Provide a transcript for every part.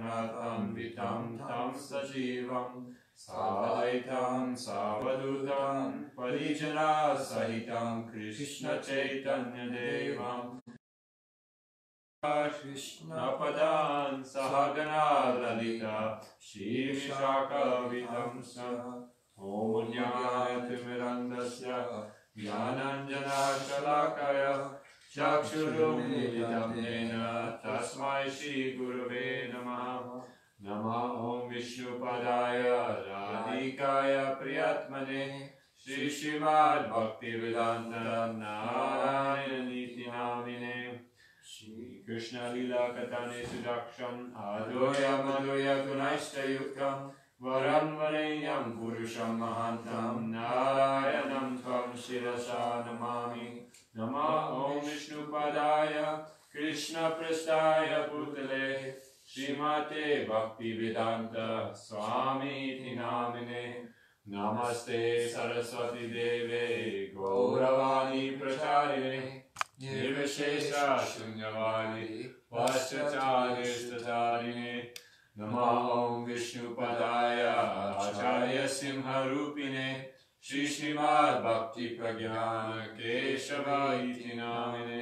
Raghunatham Vitam Tam Sajivam Savadaitam Savadutam Parijana Sahitam Krishna Chaitanya Devam Krishna Padan Sahagana Lalita Shri Vishaka Vidamsa Om Jnanatirmirandasya Jnananjana Shalakaya Chakshurum Militam Nena Tasmai Shri Gurave Namaha Nama Om Vishnupadaya Radhikaya Priyatmane Shri Srimad Bhaktivedanta Narayana Niti Namine Shri Krishna Lila Katane Sudaksham Adoya Madoya Gunaishta Yukam Varam Varenyam Purusham Mahantam Narayanam Tvam Shirasa Namami Nama Om Vishnupadaya Krishna Prastaya Bhutale Srimate Bhaktivedanta Swami Iti Namine Namaste Saraswati Deve Gauravani Pracharine Nirvishesha Shunyavadi Vaschacharishtatarine Nama Om Vishnupadaya Acharya Simharupine Shri Srimad Bhakti Pragyana Keshava Iti Namine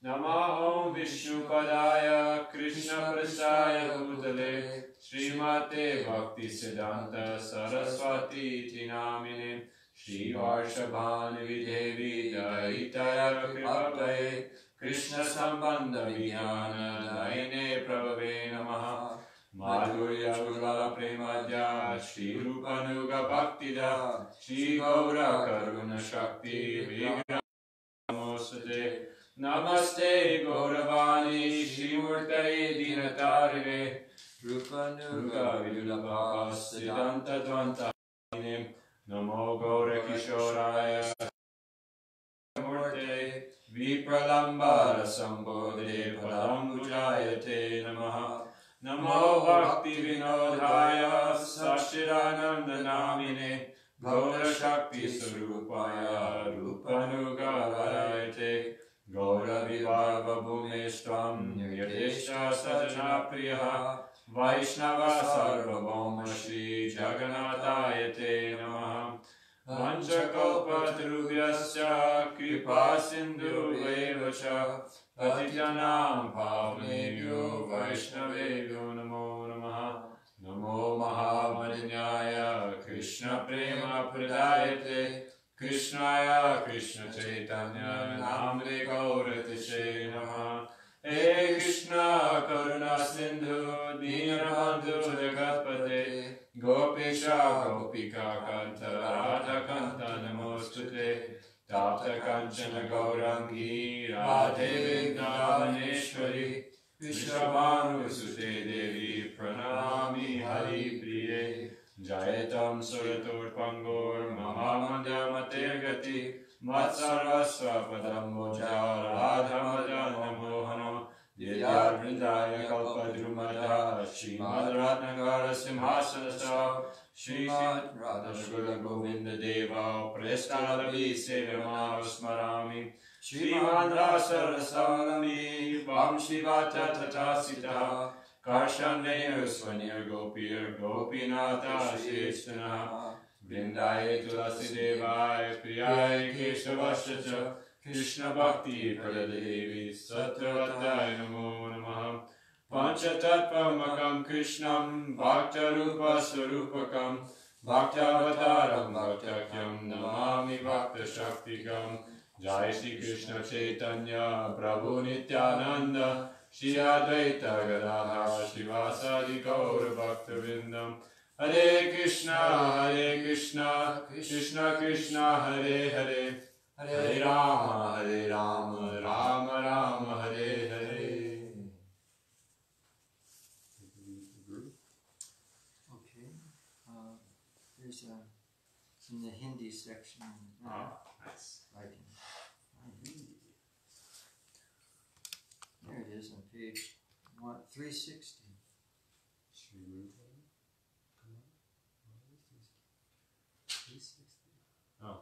Nama Om Vishnupadaya Krishna Prasaya Bhutale Srimate Bhakti Siddhanta Saraswati Iti Namine Shri Varshabhani Videvi Daitaya Kripataye Krishna Sambandha Vijnana Daine Prabhave Namaha Madhurya Gurvala Premadya Shri Rupanuga Bhaktida Shri Gaura Karuna Shakti Vigra Namosate Namaste Gauravani Shri Murtare Dinatarine Rupanuga Vidulabha Siddhanta Dvanta Namo Gaura Kishoraya Murte Vipralambara Sambodhe Padambujayate Namaha Namo Bhakti Vinodhaya Sachidananda Namine Gaura Shakti Sarupaya Rupanuga Varayate Gaura Vivava Bhumestvam Yadesha Sajana Priya Vaishnava Sarvabhauma Shri Jagannatayate Namaha Vanchakalpatarubhyasya Kripa Sindhu Evacha Patitanam Pavanebhyo Vaishnavebhyo Namo Namaha Namo Mahavadanyaya Krishna Prema Pradayate Krishnaya Krishna Chaitanya Namre Gauratishe Namaha Hey Krishna Karuna Sindhu Dinabandhu Jagatpate Gopesha Gopika Kanta Radha Kanta Namostute Tapta Kanchana Gaurangi Radhe Vrindavaneshwari Vrishabhanu Sute Devi Pranami Hari Priye Jayatam Suratur Pangor Mahamandamate Gati Matsarasva Padamboja Radhamaja Namohana Didyar Vrindaya Kalpadrumada Srimad Ratnagara Simhasanasa Srimad Radhashgula Govinda Deva Prestalavi Sevama Smarami Srimad Rasarasalami Vam Shivata Tatasita Karshanveya Svanir Gopir Gopinata Sheshtana Vrindaye Tulasi Devaya Priyaye Keshavashacha Krishna Bhakti Pradadevi Sattvatai Namo Namaha Panchatattvamakam Krishnam Bhaktarupa Sarupakam Bhaktavataram Bhaktakyam Namami Bhakta Shaktikam Jai Shri Krishna Chaitanya Prabhu Nityananda Shri Advaita Gadadhara Shivasadi Gaura Bhaktivindam Hare Krishna, Krishna Krishna, Hare Hare, Hare Rama, Rama Rama, Hare Hare. Okay, there's in the Hindi section. Nice. Writing. There it is on page 360. Oh.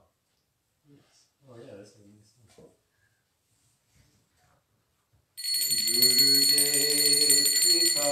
Yes. Oh yeah, that's what it is. Gurudev Kripa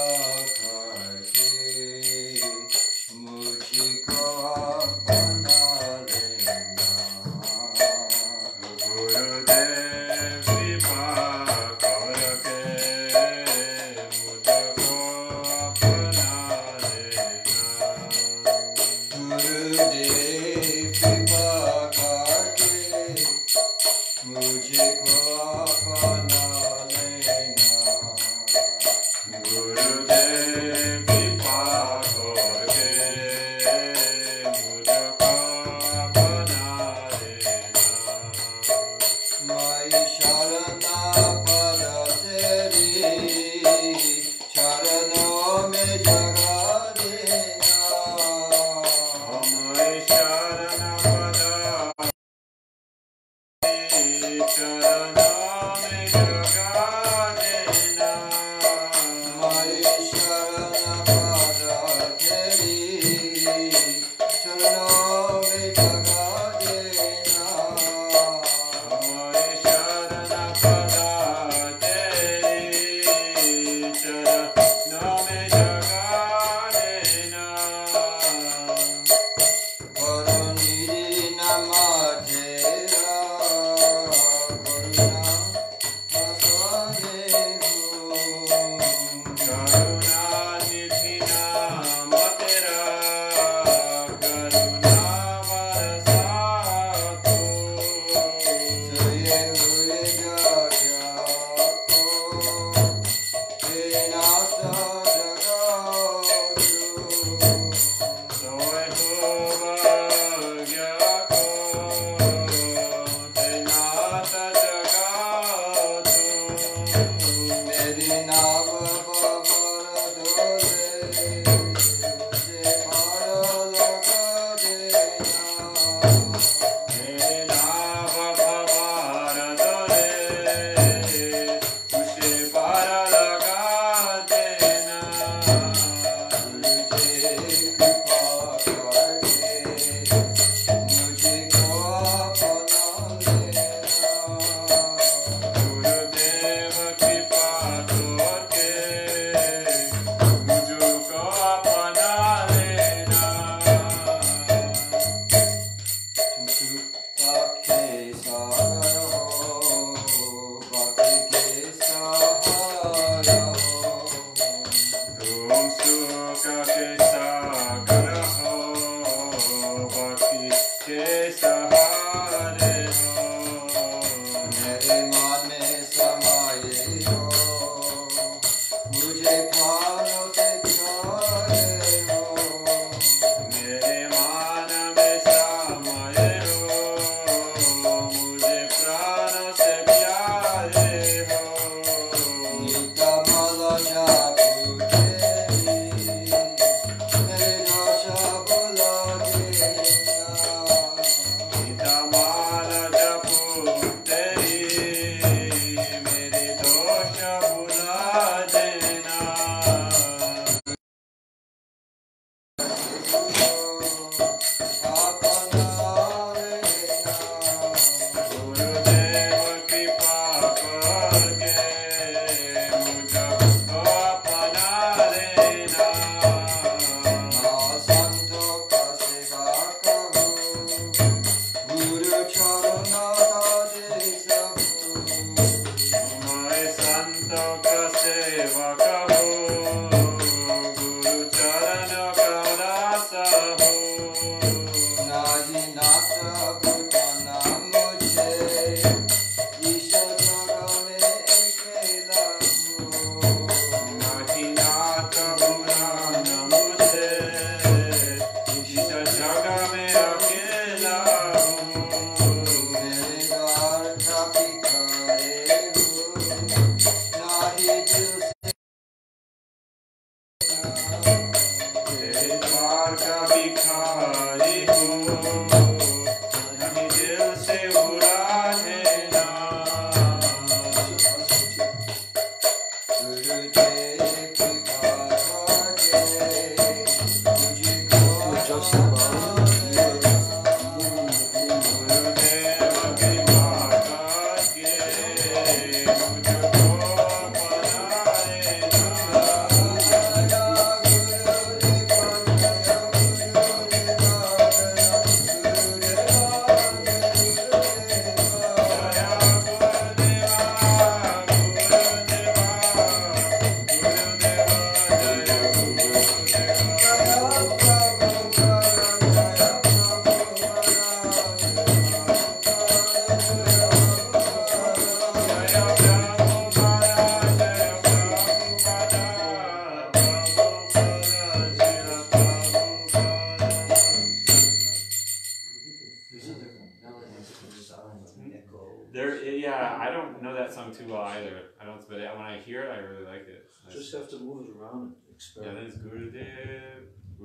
I don't know that song too well either. I don't, but when I hear it, I really like it. Just have to move it around and experiment. Yeah, then it's Gurudev,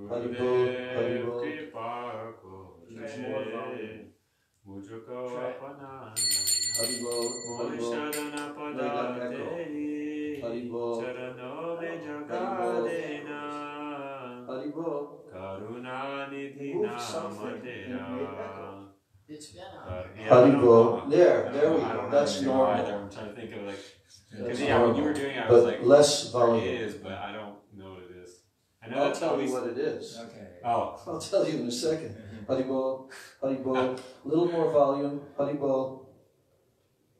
Haribo, Kripa Koshe, Mujhko Apana, Moishadana Padate, Charano Vejagadena, Karuna Nidhi Namadera. It's Haribo. There we go. That's normal. Either. I'm trying to think of like, because when you were doing it, I was like, less volume. It is, but I don't know what it is. I know I'll tell you what it is. Okay. Oh. I'll tell you in a second. Haribo, Haribo. A little more volume. Haribo,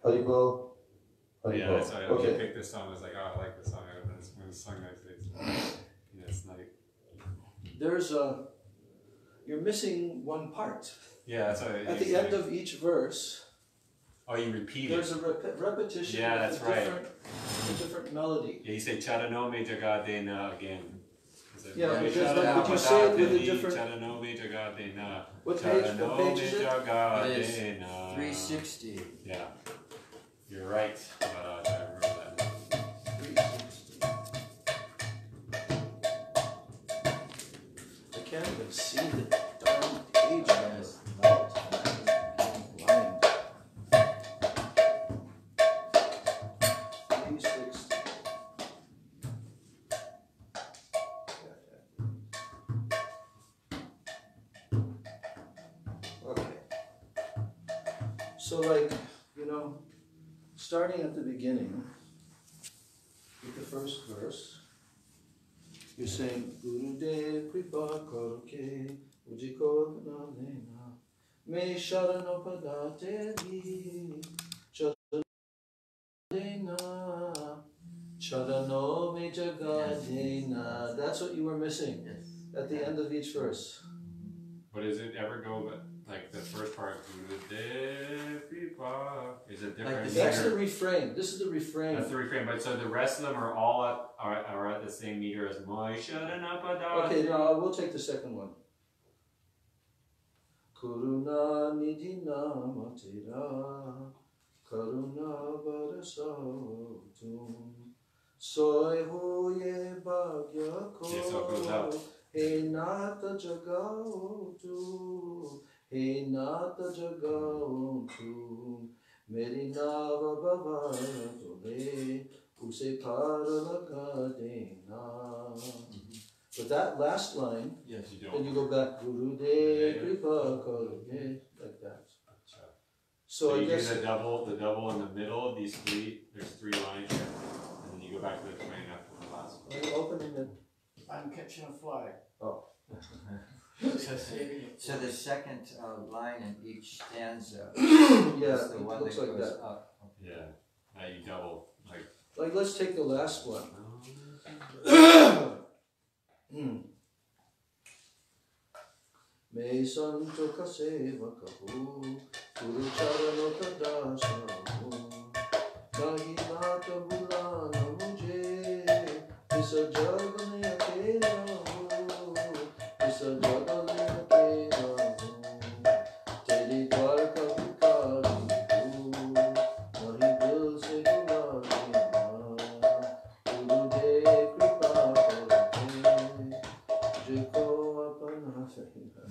Haribo, Haribo. Yeah, that's why I picked this song. I was like, oh, I like this song. I'm going to sing next day. Yeah, it's like. There's you're missing one part. Yeah, that's why. At the end of each verse. Oh, you repeat There's it. There's a repetition. Yeah, that's right. A different melody. Yeah, you say Charanome Jagadena again. Yeah, but you say it with a different. Charanome Jagadena. What page is it? It is 360. Yeah, you're right. But I remember that. 360. I can't even see the darn page. Yes. So like, starting at the beginning, with the first verse, you're saying, Gurudev Kripa Karuke Ujiko Nalena Me Sharanopadate Chadena Charano Me Jagadena that's what you were missing. Yes. At the end of each verse. But does it ever go like the first part? Is it different? Like That's the refrain. This is the refrain. That's the refrain. But so the rest of them are all are at the same meter as Moi Sharanapada. Okay, now we'll take the second one. Karuna nidina matira, karuna barasatum, soy hoye bhagya ko, Yeah, so it goes out. he nata jagao tu, he nata jagao tu, meri nava bhavaya tole, use par laga dena. But that last line, Yes. You then don't. you go back, Gurudev Kripa Karude, like that. So So I you guess do the double in the middle of these three. There's 3 lines here, and then you go back to the train after the last one. are you opening it? I'm catching a fly. Oh. So the second line in each stanza Yeah, is the it one looks that like goes that. up. Yeah. Now you double Like, let's take the last one. Me santo kaseva kapu, Guru charano kadasavu, nahi nata bulana mujhe, isa jagane akela ho, isa jagane akela ho, teri dwarka bhikari ho, nahi dil se gulane Gurudev kripa kare, jiko apana fahina.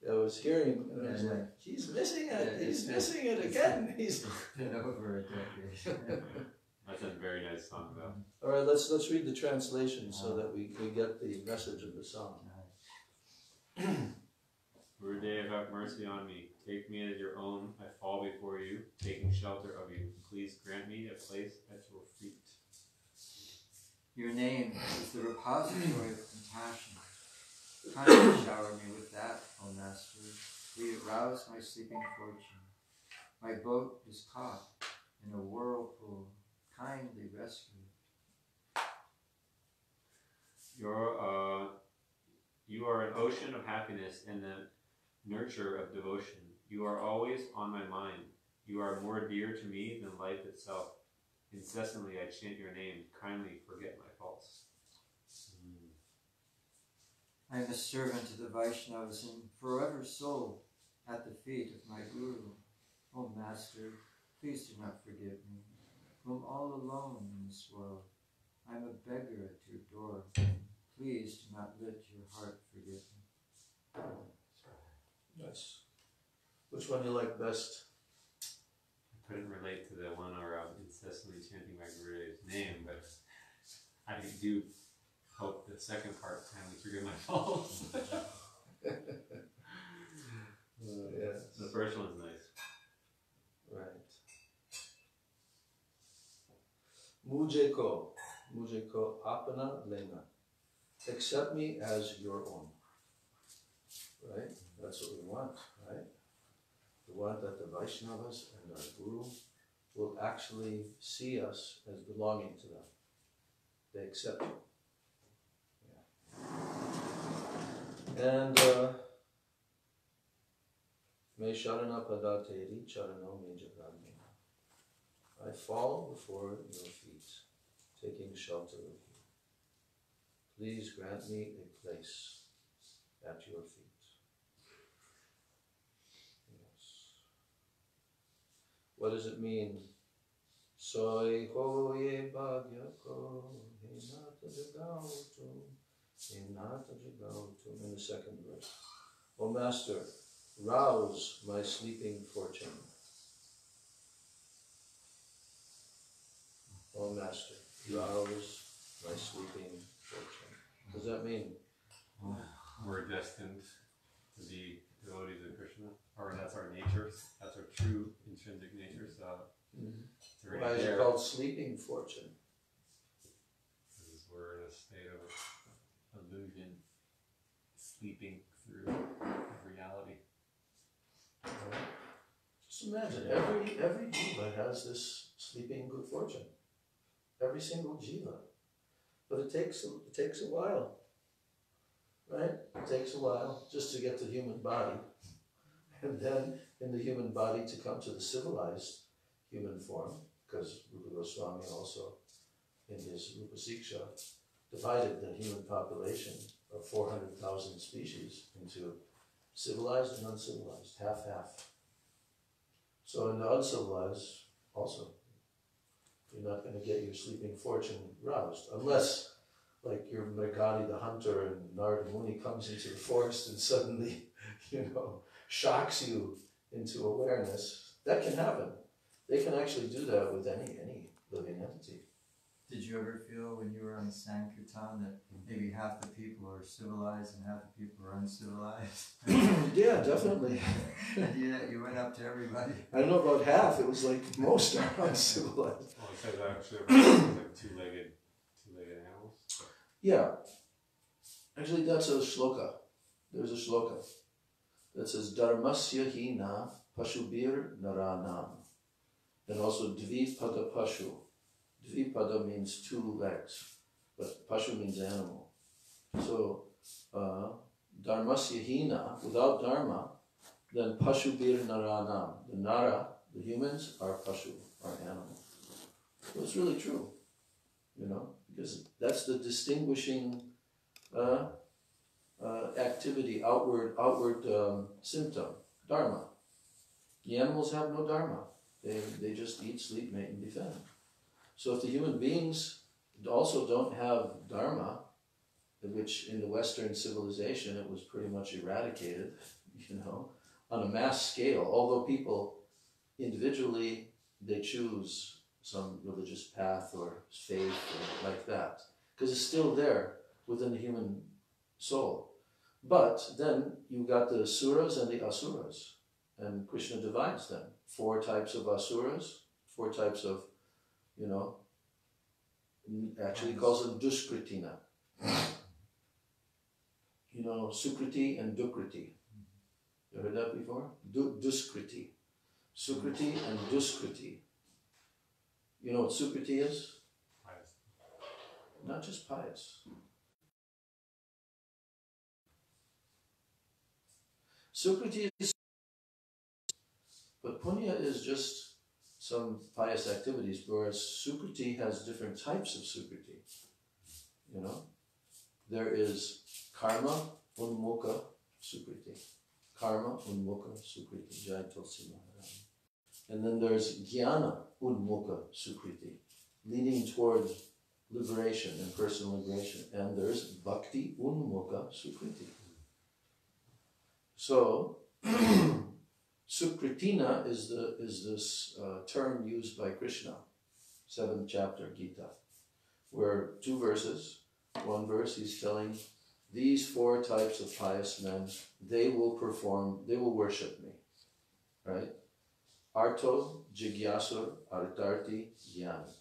I was hearing, and I was like, he's missing it, he's missing it again. He's Been over a decade. That's a very nice song, though. all right. Let's read the translation so that we get the message of the song. Gurudev, have mercy on me. Take me as your own. I fall before you, taking shelter of you. Please grant me a place at your feet. Your name is the repository of compassion. Kindly shower me with that, O Master. We arouse my sleeping fortune. My boat is caught in a whirlpool. Kindly rescue it. You are an ocean of happiness and the nurture of devotion. You are always on my mind. You are more dear to me than life itself. Incessantly I chant your name. Kindly forget my faults. I am a servant of the Vaishnavas and forever soul at the feet of my Guru. O Master, please do not forget me, whom all alone in this world. I am a beggar at your door. Please do not let your heart forget me. Yes. Which one do you like best? I couldn't relate to the one around incessantly chanting my Gurudev's name, but I do hope the second part kindly forget my faults. Yes. The first one's nice. Right. Mujhe ko apana lena. Accept me as your own. Right? That's what we want, right? We want that the Vaishnavas and our Guru will actually see us as belonging to them. They accept you. Yeah. And me sharana padateri charano me jagadmena. I fall before your feet, taking shelter of you. Please grant me a place at your feet. Yes. What does it mean? Soy hoye bhagya ko hinata jagautum, hinata jagautum. In the second verse. O Master, rouse my sleeping fortune. O Master, rouse my sleeping fortune. What does that mean? We're destined to be devotees of Krishna, or that's our nature. That's our true intrinsic nature. So, it's already Why is there. it called sleeping fortune? Because we're in a state of illusion, sleeping through reality. Just imagine, every jiva has this sleeping good fortune. Every single jiva. But it takes a while, right? It takes a while just to get the human body, and then in the human body to come to the civilized human form, because Rupa Goswami also, in his Rupa Siksha, divided the human population of 400,000 species into civilized and uncivilized, half-half. So in the uncivilized, also, you're not going to get your sleeping fortune roused, unless, like, you're Mrigadi the hunter and Narada Muni comes into the forest and suddenly, shocks you into awareness. That can happen. They can actually do that with any living entity. Did you ever feel when you were on Sankirtan that maybe half the people are civilized and half the people are uncivilized? Yeah, definitely. You went up to everybody. I don't know about half. It was like most are uncivilized. Oh, it says actually like two-legged animals. Yeah. Actually, that's a shloka. There's a shloka that says Dharmasya hina pashubir naranam. And also dvipada pashu. Dvipada means two legs, but pashu means animal. So, dharmasya hina, without dharma, then pashubir naranam. The nara, the humans, are pashu, are animal. So it's really true, because that's the distinguishing activity, outward symptom, dharma. The animals have no dharma. They just eat, sleep, mate, and defend. So if the human beings also don't have dharma, which in the Western civilization it was pretty much eradicated, on a mass scale, although people individually, they choose some religious path or faith or like that, because it's still there within the human soul. But then you got the suras and the asuras, and Krishna divides them. 4 types of asuras, 4 types of, actually calls them duskritina. Sukriti and dukriti. You heard that before? Duskriti. Sukriti and duskriti. You know what sukriti is? Pious. Not just pious. Sukriti is, but punya is just some pious activities, whereas sukriti has different types of sukriti. There is karma unmukha sukriti. Karma unmukha sukriti. Jai Tulsi Maharaj. And then there's jnana unmukha sukriti, leading toward liberation and personal liberation. And there's bhakti unmukha sukriti. So, sukritina is this term used by Krishna, 7th chapter Gita, where 2 verses, 1 verse he's telling these 4 types of pious men, they will worship me, right? Arto, Jigyasur, Artarti, Jnani.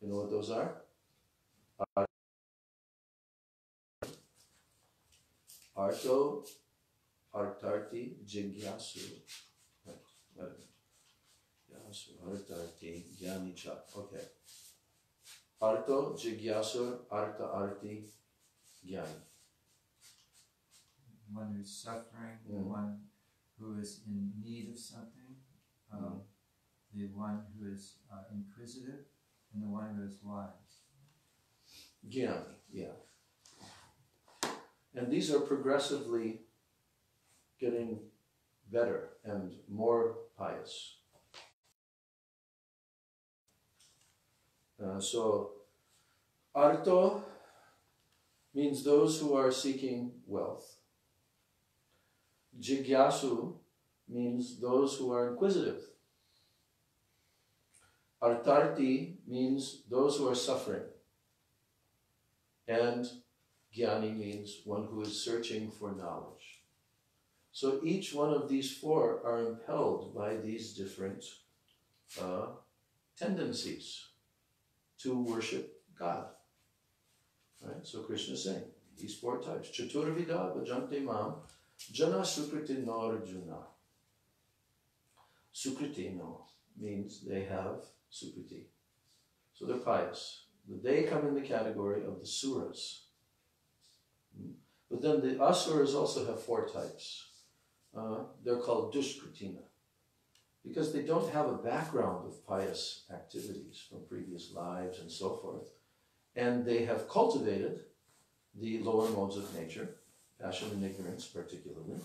You know what those are? Arto, Artarti, Jigyasu. Yasu, Artarti, Jnani cha. Okay. Arto, Jigyasur, Arta, Arti, Jnani. One who's suffering, the one who is in need of something, the one who is inquisitive, and the one who is wise. Jnani, yeah. And these are progressively getting better and more pious. So, arto means those who are seeking wealth. Jigyasu means those who are inquisitive. Artarti means those who are suffering. And Jnani means one who is searching for knowledge. So each one of these 4 are impelled by these different tendencies to worship God. Right? So Krishna is saying, these 4 types. Chaturvida bhajante mam jana sukriti no arjuna. Sukriti no means they have sukriti. So they're pious. They come in the category of the Suras. But then the Asuras also have 4 types. They're called Dushkritina, because they don't have a background of pious activities from previous lives and so forth. And they have cultivated the lower modes of nature, passion and ignorance particularly,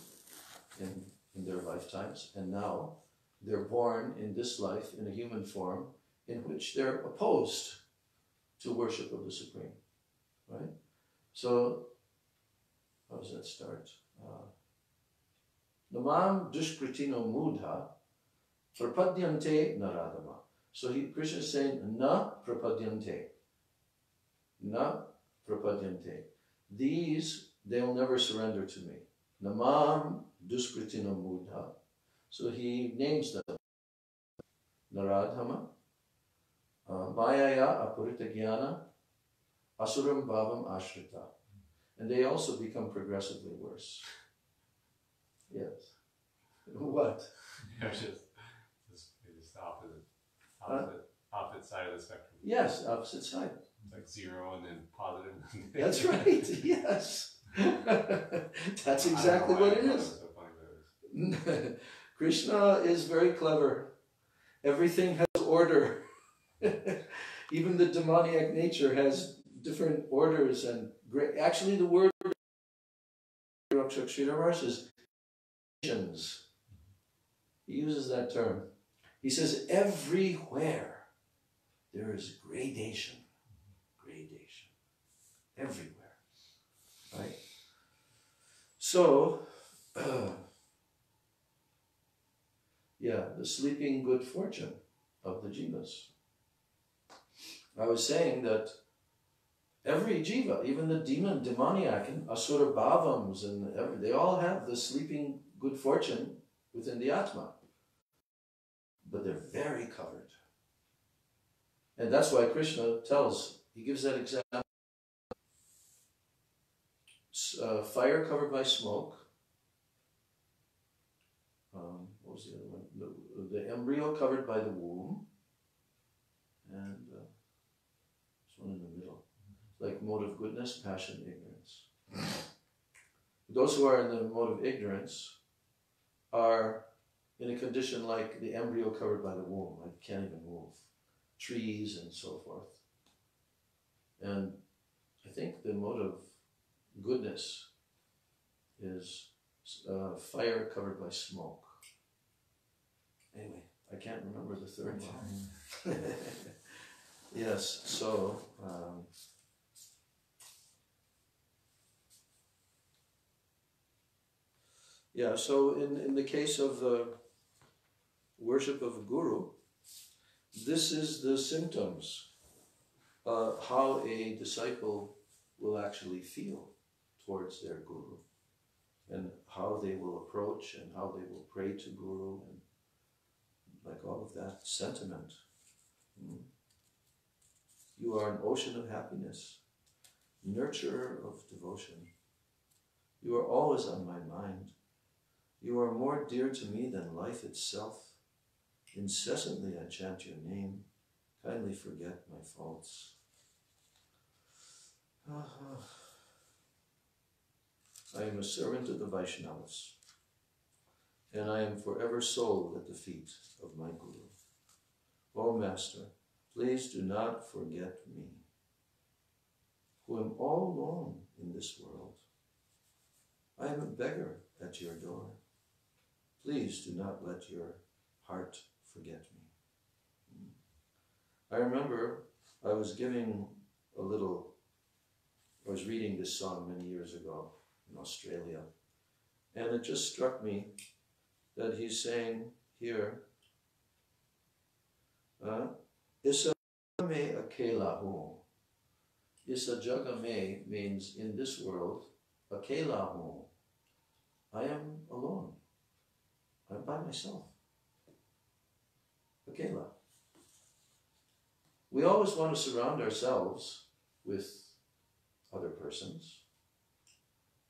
in their lifetimes. And now they're born in this life in a human form in which they're opposed to worship of the Supreme, right? So, how does that start? Namam dushkritino mudha prapadyante naradama. So Krishna is saying, na prapadyante. Na prapadyante. These, they'll never surrender to me. Namam dushkritino mudha. So he names them. Naradhama, Mayaya apurita jnana, asuram bhavam ashrita. And they also become progressively worse. Yes. What? Yeah, just opposite side of the spectrum. Yes, opposite side. It's like 0 and then positive. That's right, yes. That's exactly what it is. So funny, but it was. Krishna is very clever. Everything has order. Even the demoniac nature has different orders and great. Actually, the word Srila Maharaj is gradations. He uses that term. He says everywhere there is gradation. Gradation. Everywhere. Right? So, yeah, the sleeping good fortune of the jivas. I was saying that every jiva, even the demoniac and asura bhavams, and they all have the sleeping good fortune within the Atma. But they're very covered. And that's why Krishna he gives that example. Fire covered by smoke. What was the other one? The embryo covered by the womb. And this one in the middle. Like mode of goodness, passion, ignorance. Those who are in the mode of ignorance are in a condition like the embryo covered by the womb, like can't even move. Trees and so forth. And I think the mode of goodness is fire covered by smoke. Anyway, I can't remember the third one. Yes, so yeah, so in the case of the worship of a guru, this is the symptoms, how a disciple will actually feel towards their guru, and how they will approach and how they will pray to guru, and like all of that sentiment. You are an ocean of happiness, nurturer of devotion. You are always on my mind. You are more dear to me than life itself. Incessantly I chant your name. Kindly forget my faults. I am a servant of the Vaishnavas, and I am forever sold at the feet of my Guru. O Master, please do not forget me, who am all alone in this world. I am a beggar at your door. Please do not let your heart forget me. I remember I was reading this song many years ago in Australia, and it just struck me that he's saying here, Isa me akela hu. Isa jaga me means in this world, akela hu. I am alone. I'm by myself. Akela. We always want to surround ourselves with other persons.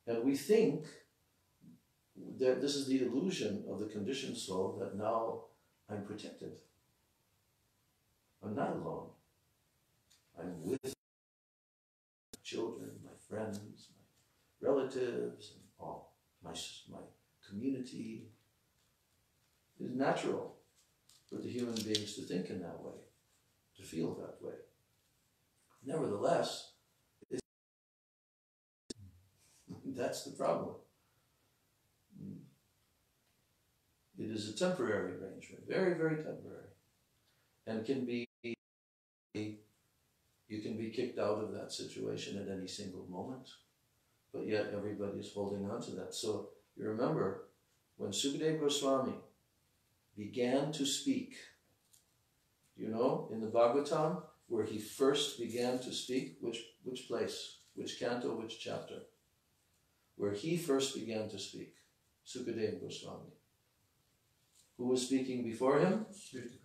And we think that this is the illusion of the conditioned soul, that now I'm protected. I'm not alone. I'm with my children, my friends, my relatives, and all. My community. It is natural for the human beings to think in that way, to feel that way. Nevertheless, that's the problem. It is a temporary arrangement, very, very temporary. And you can be kicked out of that situation at any single moment, but yet everybody is holding on to that. So you remember, when Sukadeva Goswami began to speak, you know, in the Bhagavatam, where he first began to speak, which place, which canto, which chapter? Where he first began to speak, Sukadeva Goswami. Who was speaking before him?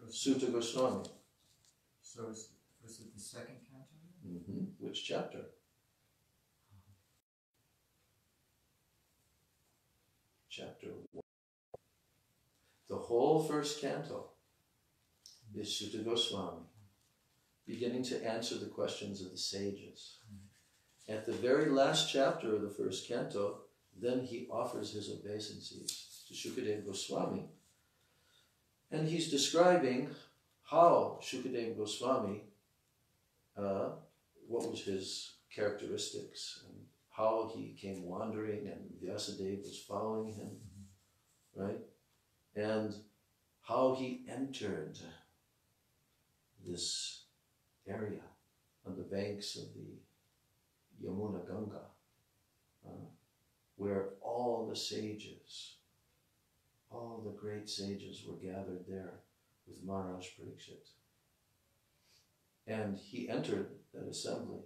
Sutta Goswami. So was it the second canto? Mm-hmm. Which chapter? Chapter 1. The whole first canto is Sutta Goswami, beginning to answer the questions of the sages. At the very last chapter of the first canto, then he offers his obeisances to Shukadeva Goswami, and he's describing how Shukadeva Goswami, what was his characteristics, and how he came wandering, and Vyasadeva was following him, right? And how he entered this area on the banks of the Yamuna Ganga, where all the sages, all the great sages were gathered there with Maharaj Parikshit. And he entered that assembly.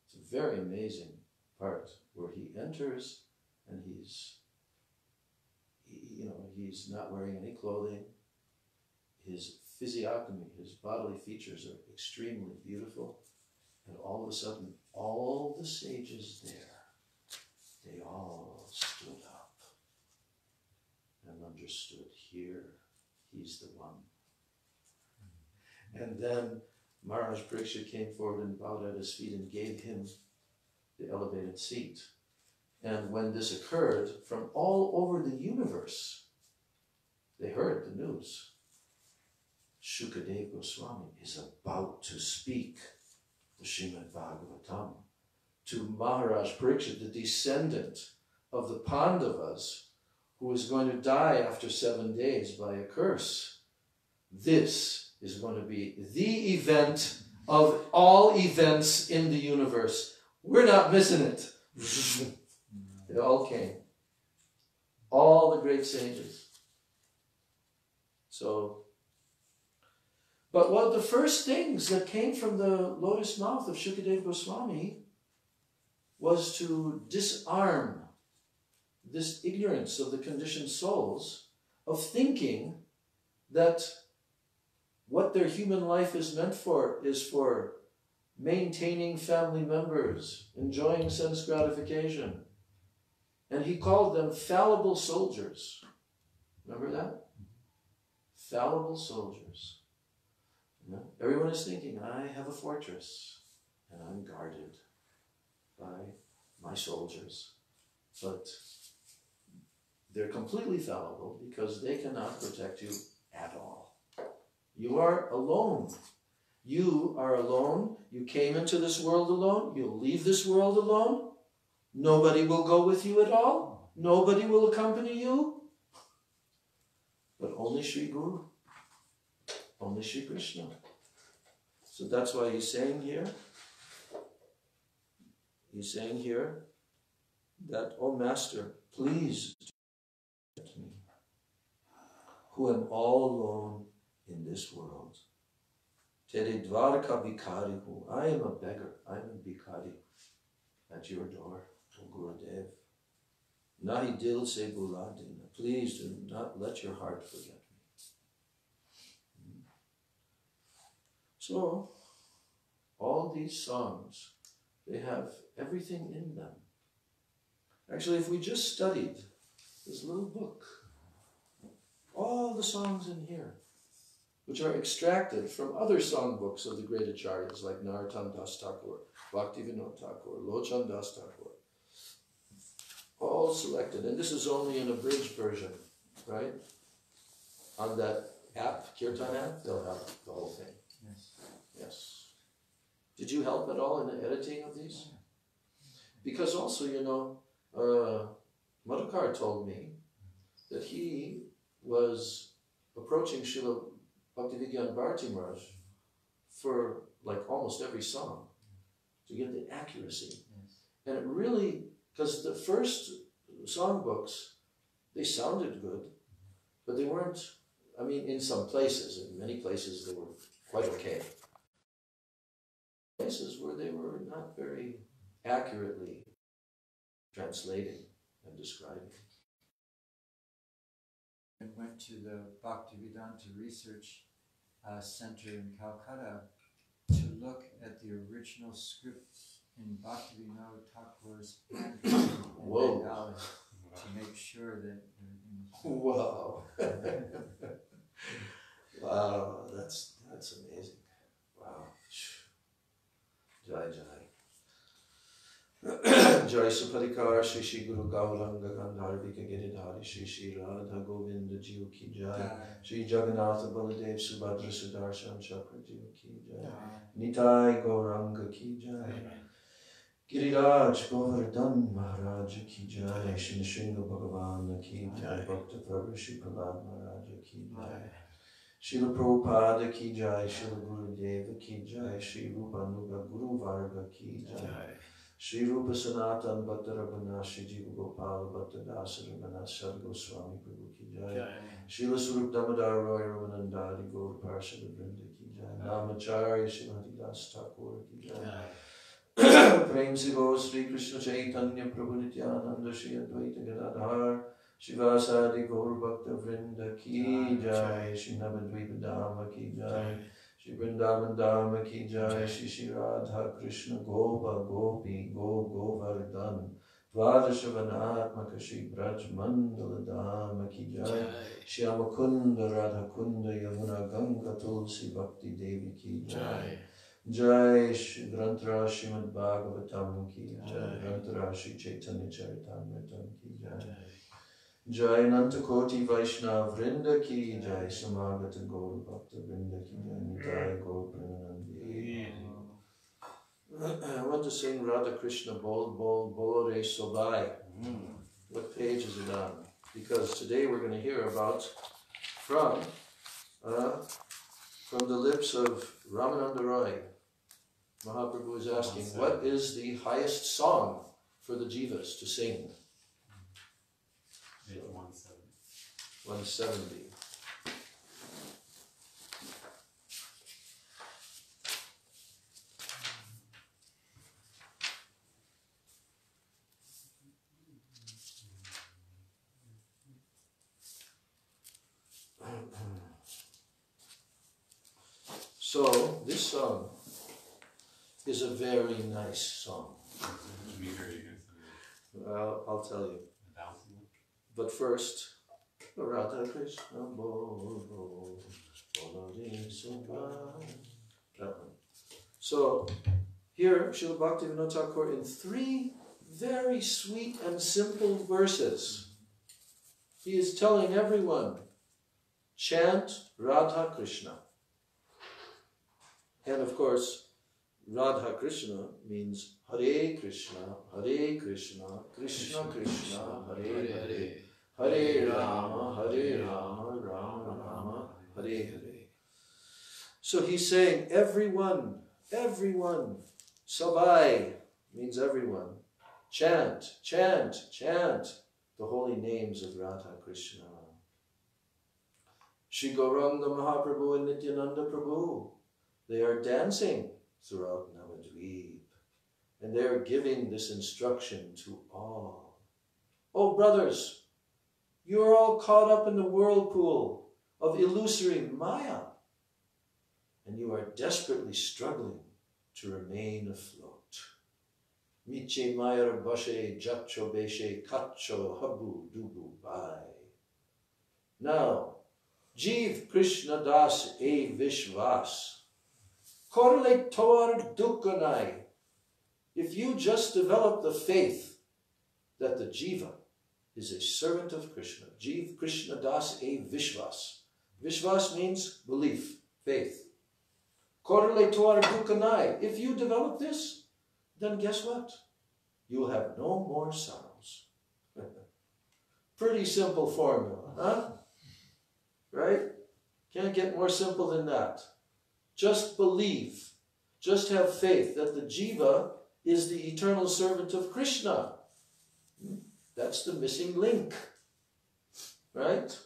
It's a very amazing part where he enters and he's not wearing any clothing. His physiognomy, his bodily features are extremely beautiful. And all of a sudden, all the sages there, they all stood up and understood, here, he's the one. And then Maharaj Parikshit came forward and bowed at his feet and gave him the elevated seat. And when this occurred, from all over the universe, they heard the news. Shukadeva Goswami is about to speak the Srimad Bhagavatam to Maharaj Parikshit, the descendant of the Pandavas, who is going to die after 7 days by a curse. This is going to be the event of all events in the universe. We're not missing it. They all came. All the great sages. So, but one of the first things that came from the lotus mouth of Shukadeva Goswami was to disarm this ignorance of the conditioned souls of thinking that what their human life is meant for is for maintaining family members, enjoying sense gratification. And he called them fallible soldiers. Remember that? Fallible soldiers. You know, everyone is thinking, I have a fortress and I'm guarded by my soldiers. But they're completely fallible because they cannot protect you at all. You are alone. You are alone. You came into this world alone. You'll leave this world alone. Nobody will go with you at all. Nobody will accompany you. But only Sri Guru. Only Sri Krishna. So that's why he's saying here that, oh Master, please protect me, who am all alone in this world. Tere dvarka bhikari hu. I am a beggar. I am a bhikari at your door, O Gurudev. Nahi dil se bula dina. Please do not let your heart forget me. So, all these songs, they have everything in them. Actually, if we just studied this little book, all the songs in here, which are extracted from other songbooks of the great acharyas like Narottam Das Thakur, Bhaktivinoda Thakur, Lochan Das Thakur. All selected, and this is only an abridged version, right? On that app, Kirtan app, they'll have the whole thing. Yes. Yes. Did you help at all in the editing of these? Because also, you know, Madhukar told me that he was approaching Srila Bhaktivedanta Bharati Maharaj for like almost every song to get the accuracy. Yes. And it really, because the first songbooks, they sounded good, but they weren't, I mean, in some places, in many places they were quite okay. Places where they were not very accurately translating and describing. I went to the Bhaktivedanta Research Center in Calcutta to look at the original scripts in Bhaktivinoda Thakur's handwriting in Bengali to make sure that everything was... Wow. Wow, that's amazing. Wow. Jai Jai. Jai Supadikar Shri Shri Guru Gauranga Gandharvika Giridhari Shri Shri Radha Govinda Jiu Ki Jai Shri Jagannatha Baladev Subhadra Sudarshan Chakra Jiu Ki Jai Nitai Gauranga Ki Jai Giriraj Govardhan Maharaj Ki Jai Shri Nrsimha Bhagavan Ki Jai Bhakta Prabhu Shri Prahlad Maharaj Ki Jai Srila Prabhupada Ki Jai Srila Gurudev Ki Jai Shri Rupanuga Guru Varga Ki Jai Shri Rupa Sanatan Bhatta Raghuna Shri Jiva Gopala Bhatta Dasa Raghuna Sadhu Goswami Prabhu Ki Jai Srila Surup Damodar Roy Ramanandari Gaur Parshada Vrinda Ki Jai Namacharya Srimati Das Thakur Ki Jai Prem Se Go Sri Krishna Chaitanya Prabhu Nityananda Shri Advaita Gadadhar Shivasadi Gaur Bhakta Vrinda Ki Jai Shri Navadvipa Dhamma Ki Jai Shri Vrindavan Dhamma Ki Jai Shri Shri Radha Krishna Gopa Gopi Govardhan Dvadashavanatmaka Shri Braj Mandala Dhamma Ki Jai Shyama Kunda Radha Kunda Yamuna Ganga Tulsi Bhakti Devi Ki Jai Jai Shri Granthara Srimad Bhagavatam Ki Jai Granthara Shri Chaitanya Charitamritam Ki Jai Jai Nanta Koti Vaishnav Vrinda Ki Jai Samagata Gaur Bhakta Vrinda Ki Jai Nitai Gaur Premanandi. I want to sing Radha Krishna Bol Bol Bolore Sobai. What page is it on? Because today we're going to hear about from the lips of Ramananda Roy. Mahaprabhu is asking, what is the highest song for the jivas to sing? 170. So, this song is a very nice song. Well, I'll tell you. But first, Radha Krishna Bol Bol Bolare Sobai. That one. So, here, Srila Bhaktivinoda Thakur in 3 very sweet and simple verses, he is telling everyone, chant Radha Krishna. And of course, Radha Krishna means Hare Krishna, Krishna Krishna, Hare Hare, Hare Rama, Rama Rama, Hare Hare. So he's saying, everyone, Sabai means everyone, chant the holy names of Radha Krishna. Shri Gauranga Mahaprabhu and Nityananda Prabhu, they are dancing throughout Navadvip, and they are giving this instruction to all. Oh brothers, you are all caught up in the whirlpool of illusory Maya, and you are desperately struggling to remain afloat. Miche Mayar Bashe Japcho Beshe Kacho Habu Dubu Bai. Now, Jeev Krishna Das E Vishvas. Korle Toar Dukkanai. If you just develop the faith that the Jiva is a servant of Krishna, Jeev Krishna Das E Vishvas. Vishvas means belief, faith. Korle Toar Dukkanai. If you develop this, then guess what? You'll have no more sorrows. Pretty simple formula, huh? Right? Can't get more simple than that. Just believe. Just have faith that the Jiva is the eternal servant of Krishna. That's the missing link. Right?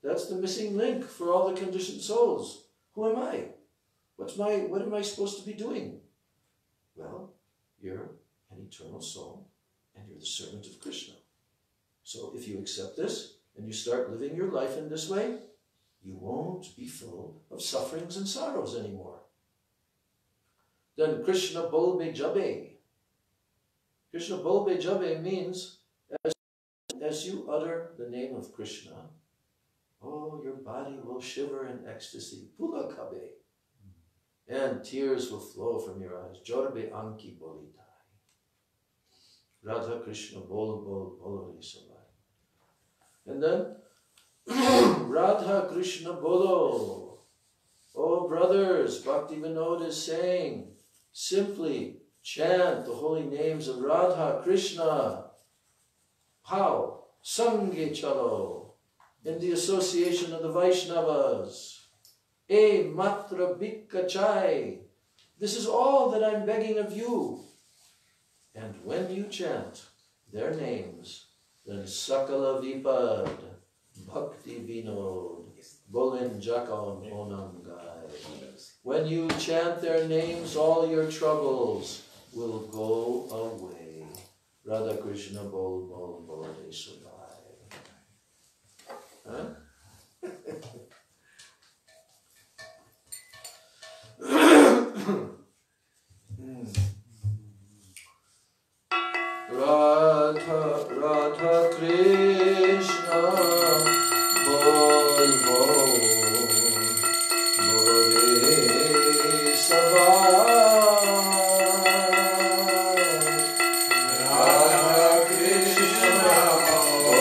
That's the missing link for all the conditioned souls. Who am I? What am I supposed to be doing? Well, you're an eternal soul and you're the servant of Krishna. So if you accept this and you start living your life in this way, you won't be full of sufferings and sorrows anymore. Then Krishna Bolbe Jabe. Krishna Bolbe Jabe means as you utter the name of Krishna, oh, your body will shiver in ecstasy. Pula Kabe. And tears will flow from your eyes. Jorbe Anki Bolitai. Radha Krishna Bol Bol Bolori Sabai. And then Radha Krishna Bolo. Oh brothers, Bhakti Vinod is saying, simply chant the holy names of Radha Krishna. How? Sange Chalo. In the association of the Vaishnavas. E Matra Bhikkachai. This is all that I'm begging of you. And when you chant their names, then Sakala Vipad, Bhakti Vinod, Bolin Jakam Onam Gai. When you chant their names, all your troubles will go away. Radha Krishna Bol Bol Bolade Sudai. Huh? Radha Krishna Bol Bol Bolade Sabai. Radha Krishna Bol Bolade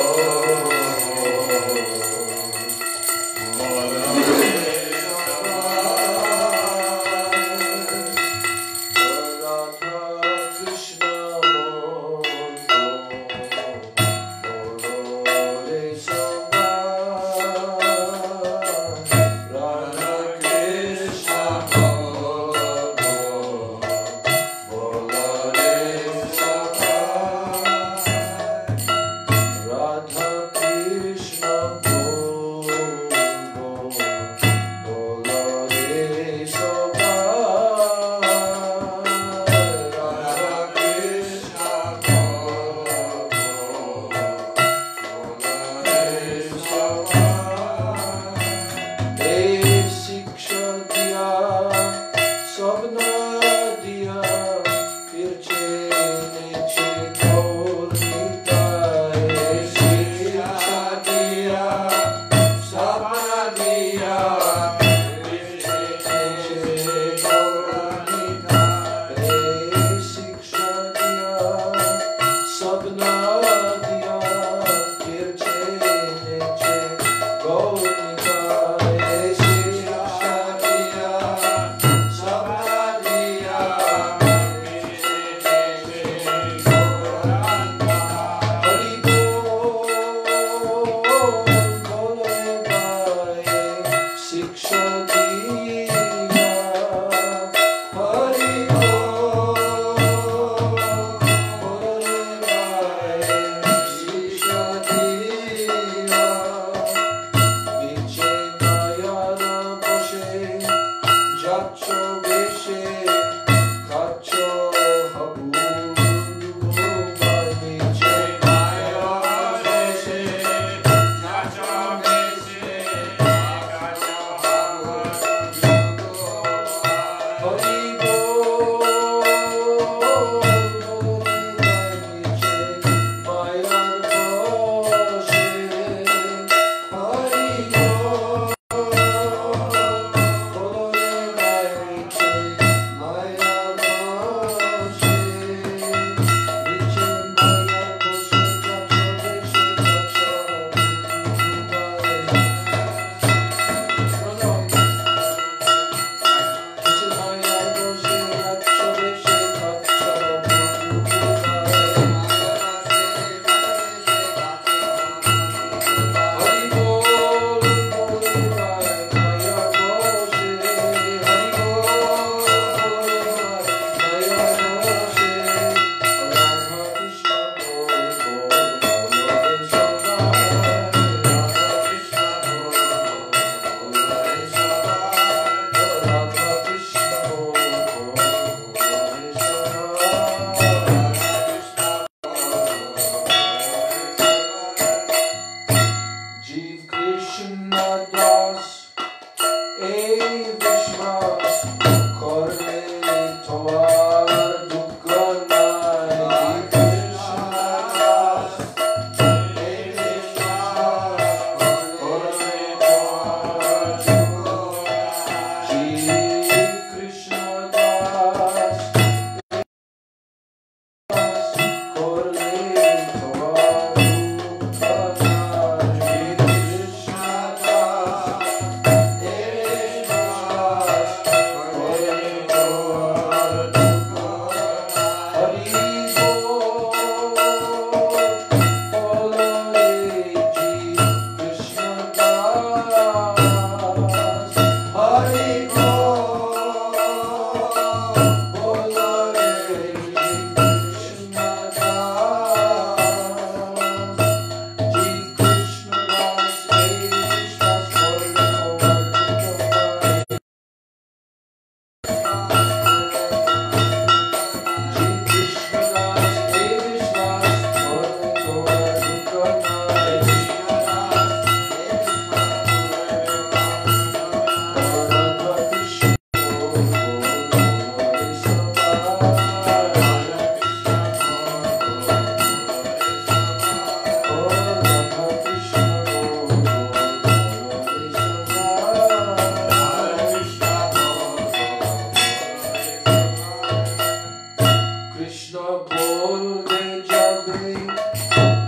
বলবে যাবে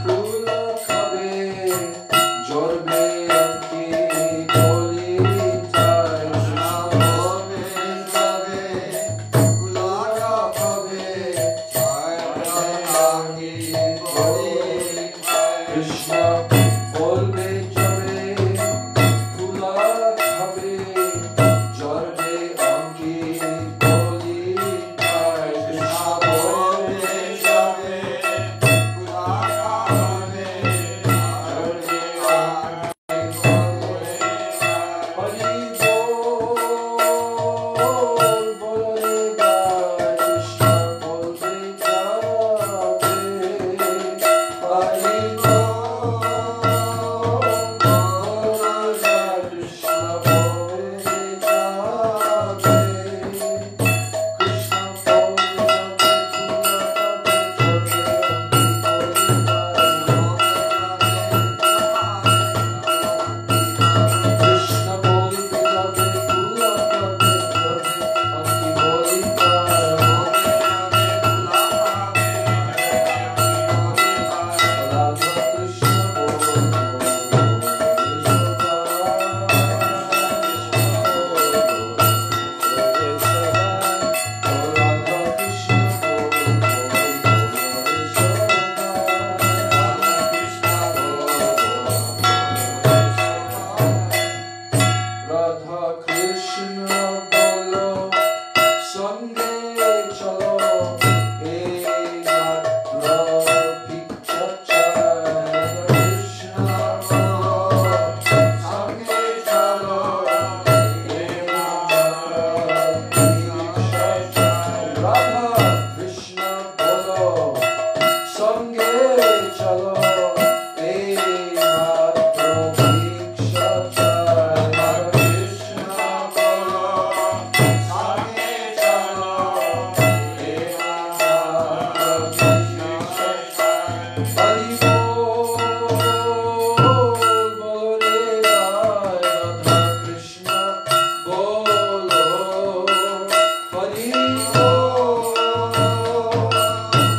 ফুল খাবে জড়বে কি বলি তাই বলবে যাবে ফুল খাবে জড়বে কৃষ্ণ বলবে যাবে ফুল খাবে জড়বে অঙ্কি বলি তাই কৃষ্ণ বলবে যাবে ফুল খাবে জড়বে হরি বল বলে কৃষ্ণ বলবে যাবে Hari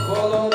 Bolo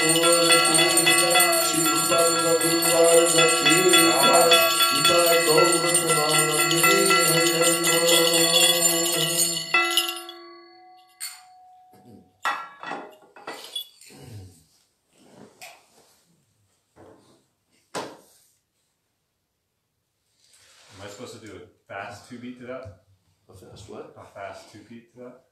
Am I supposed to do a fast 2-beat to that? A fast what? A fast 2-beat to that?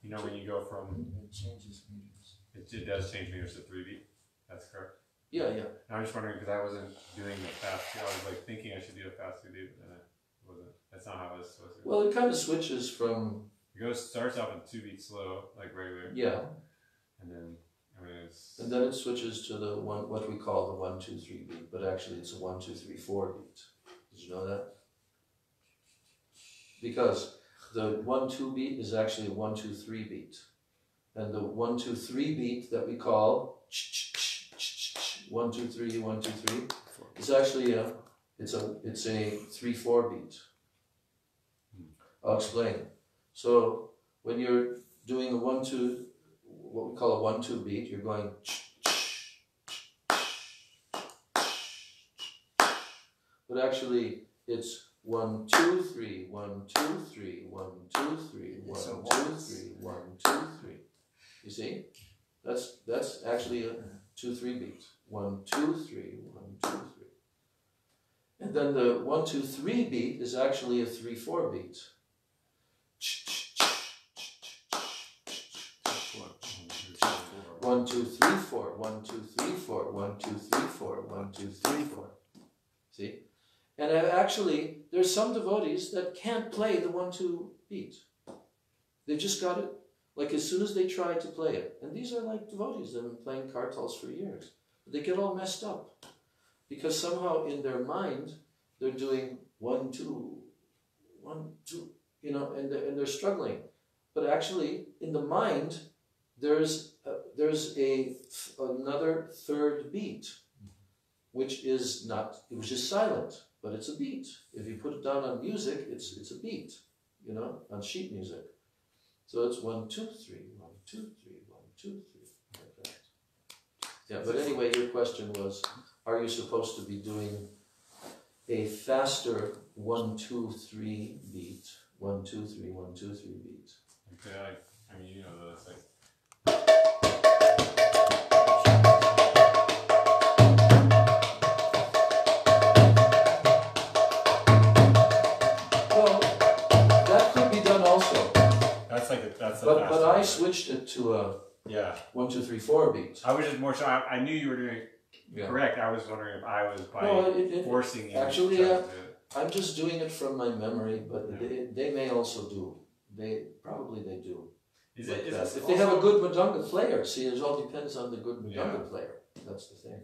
You know when you go from... It changes meters. It does change meters to 3-beat. That's correct. Yeah, yeah. I'm just wondering because I wasn't doing the fast 2. I was like thinking I should do a fast 2-beat, but then it wasn't. That's not how I was supposed to. Well, it kind of switches from... It starts off in 2-beat slow, like regular. Yeah. And then... it's... And then it switches to the one, what we call the 1, 2, 3 beat, but actually it's a 1, 2, 3, 4 beat. Did you know that? Because the 1, 2 beat is actually a 1, 2, 3 beat. And the 1, 2, 3 beat that we call 1, 2, 3, 1, 2, 3 is actually it's a 3, 4 beat. I'll explain. So when you're doing a 1, 2, what we call a 1, 2 beat, you're going but actually it's 1, 2, 3, 1, 2, 3, 1, 2, 3, 1, 2, 3, 1, 2, 3. You see? That's actually a 2, 3 beat. 1, 2, 3, 1, 2, 3. And then the 1, 2, 3 beat is actually a 3, 4 beat. 1, 2, 3, 4, 1, 2, 3, 4, 1, 2, 3, 4, 1, 2, 3, 4. See? And actually, there's some devotees that can't play the 1, 2 beat. They've just got it, like as soon as they try to play it. And these are like devotees that have been playing kartals for years. But they get all messed up. Because somehow in their mind, they're doing 1, 2, 1, 2, you know, and they're struggling. But actually, in the mind, there's another third beat, which is silent, but it's a beat. If you put it down on music, it's a beat, you know, on sheet music. So it's 1, 2, 3, 1, 2, 3, 1, 2, 3, like that. Yeah, but anyway, your question was, are you supposed to be doing a faster 1, 2, 3 beat? 1, 2, 3, 1, 2, 3 beat. Okay, I mean, you know, that's like... Well, that could be done also. That's but I switched it to a 1, 2, 3, 4 beat. I was just more so I knew you were doing correct. I was wondering if I was forcing you. Actually, I'm just doing it from my memory, but they may also do. They do. If they have a good Madanga player, see, it all depends on the good Madanga player. That's the thing.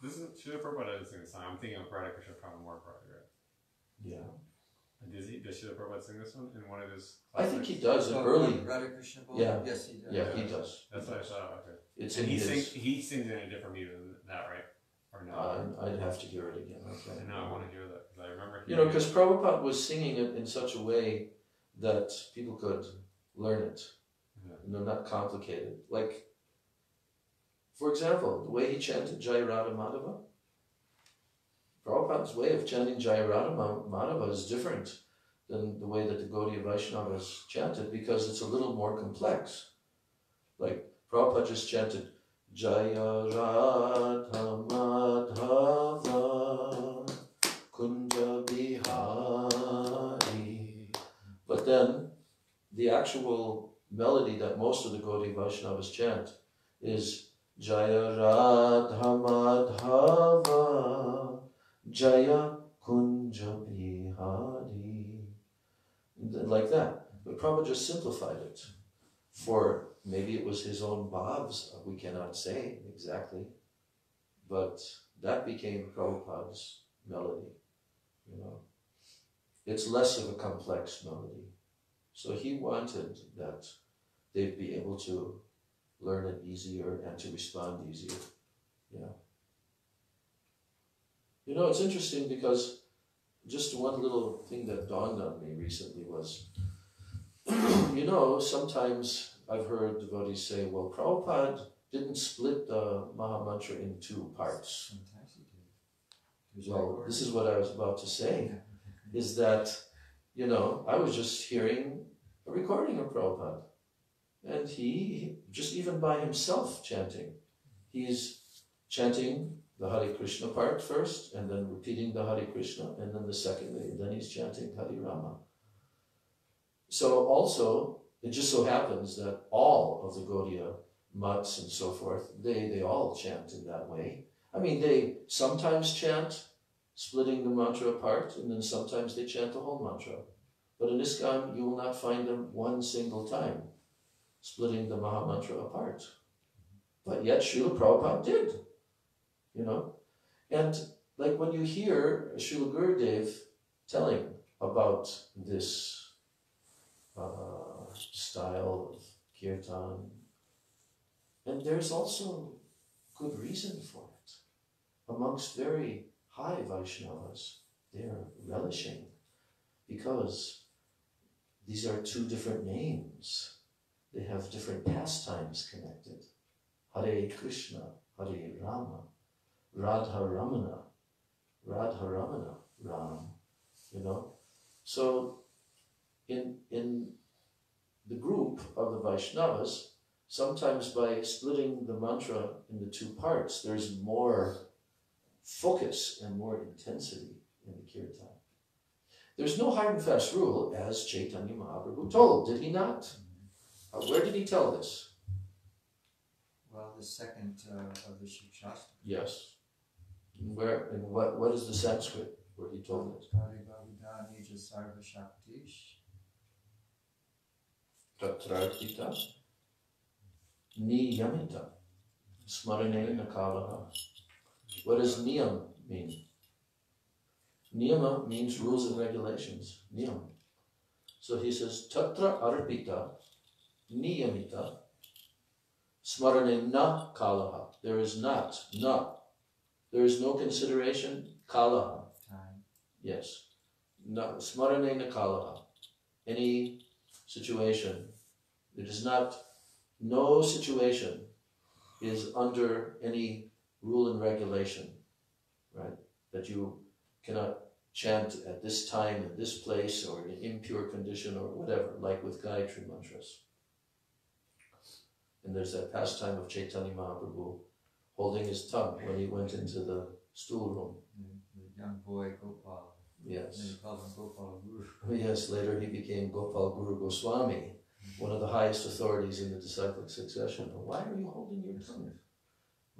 This is Srila Prabhupada doesn't sing this song. I'm thinking of Radha Krishna Prabhupada, right? Yeah. Does Srila Prabhupada sing this one in one of his? I think he does it early. Radha Krishna Ball? Yeah. Yes, he does. Yeah, he does. That's what I saw. Okay. And he sings in a different meter than that, right? Or no? I'd have to hear it again. Okay. No, I want to hear that because I remember. You know, because Prabhupada was singing it in such a way that people could learn it. Yeah. You know, not complicated. Like, for example, the way he chanted Jai Radha Madhava. Prabhupada's way of chanting Jai Radha Madhava is different than the way that the Gaudiya Vaishnavas chanted because it's a little more complex. Like, Prabhupada just chanted Jaya Radha Madhava Kunja Bihari. But then, the actual melody that most of the Gaudiya Vaishnavas chant is Jaya Radha Madhava Jaya Kunja Bihari. Like that. But Prabhupada just simplified it. For maybe it was his own bhavs, we cannot say exactly. But that became Prabhupada's melody. You know, it's less of a complex melody. So he wanted that they'd be able to learn it easier and to respond easier. Yeah. You know, it's interesting because just one little thing that dawned on me recently was, you know, sometimes I've heard devotees say, well, Prabhupada didn't split the Mahamantra in two parts. Sometimes he did. Well, this is what I was about to say, is that, you know, I was just hearing a recording of Prabhupada. And he, just even by himself chanting, he's chanting the Hare Krishna part first, and then repeating the Hare Krishna, and then the second, then he's chanting Hare Rama. So also, it just so happens that all of the Gaudiya mutts and so forth, they all chant in that way. I mean, they sometimes chant splitting the mantra apart, and then sometimes they chant the whole mantra. But in ISKCON, you will not find them one single time splitting the Mahamantra apart. But yet Srila Prabhupada did, you know. And like when you hear Srila Gurudev telling about this style of kirtan, and there's also good reason for it. Amongst very high Vaishnavas, they're relishing because these are two different names. They have different pastimes connected. Hare Krishna, Hare Rama, Radha Ramana, Ram, you know. So in the group of the Vaishnavas, sometimes by splitting the mantra into two parts, there's more focus and more intensity in the kirtan. There's no hard and fast rule, as Chaitanya Mahaprabhu told, did he not? Where did he tell this? Well, the second of the Shikshastra. Yes. Where, and what is the Sanskrit where he told it? Paribhavida sarva shaktish. Tatrartita niyamita smarane nakalaha. What does niyam mean? Niyama means rules and regulations. Niyam. So he says, Tatra arpita niyamita smarane na kalaha. There is not, na. There is no consideration, kalaha. Time. Yes. Na, smarane na kalaha. Any situation. It is not, no situation is under any rule and regulation, right? That you cannot chant at this time, at this place, or in impure condition, or whatever, like with Gayatri mantras. And there's that pastime of Chaitanya Mahaprabhu holding his tongue when he went into the stool room. The young boy Gopal. Yes. And they called him Gopal Guru. Yes, later he became Gopal Guru Goswami, one of the highest authorities in the disciplic succession. Why are you holding your tongue?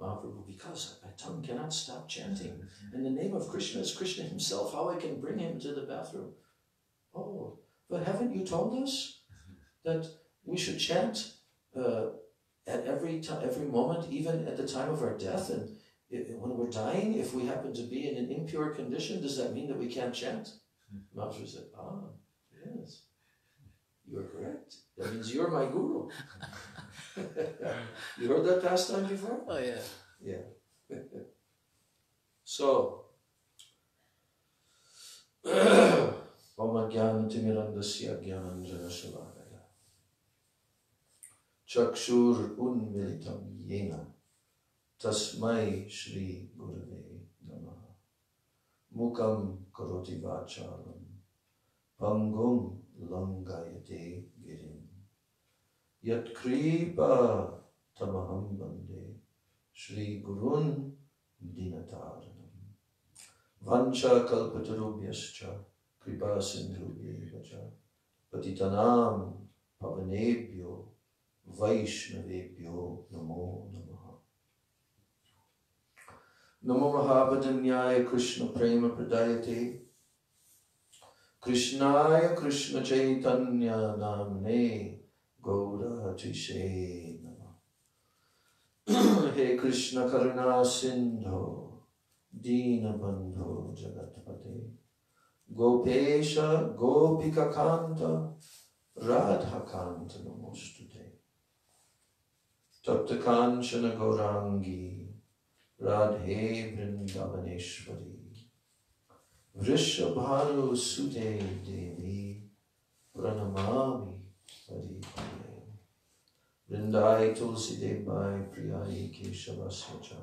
Mahaprabhu, because my tongue cannot stop chanting. And the name of Krishna is Krishna himself. How I can bring him to the bathroom? Oh, but haven't you told us that we should chant at every moment, even at the time of our death? And when we're dying, if we happen to be in an impure condition, does that mean that we can't chant? Mahaprabhu said, yes, you are correct. That means you're my guru. You heard that pastime before? Oh, yeah. Yeah. So, Om Jnana Timirandasya Jnananjana Shalakaya Chakshur Unmilitam Yena Tasmai Shri Gurave Namaha Mukam Karoti Vacharam Pangum Langayate Girim Yat Kripa Tamaham Bande Shri Gurun Dinataranam Vancha Kalpatarubhyascha Kripa Sindhubhyevacha Patitanam Pavanebhyo Vaishnavebhyo Namo Namaha Namo Mahabhadanyaya Krishna Prema Pradayate Krishnaya Krishna Chaitanya Namne Gaura Tishe Nama He Krishna Karuna Sindho Dina Bandho Jagatpate Gopesha Gopika Kanta Radha Kanta Namostute Tapta Kanchana Gaurangi Radhe Vrindavaneshwari Vrishabhanu Sute Devi Pranamami Hari Hari Vrindai Tulsi Debai Priyai Keshavasya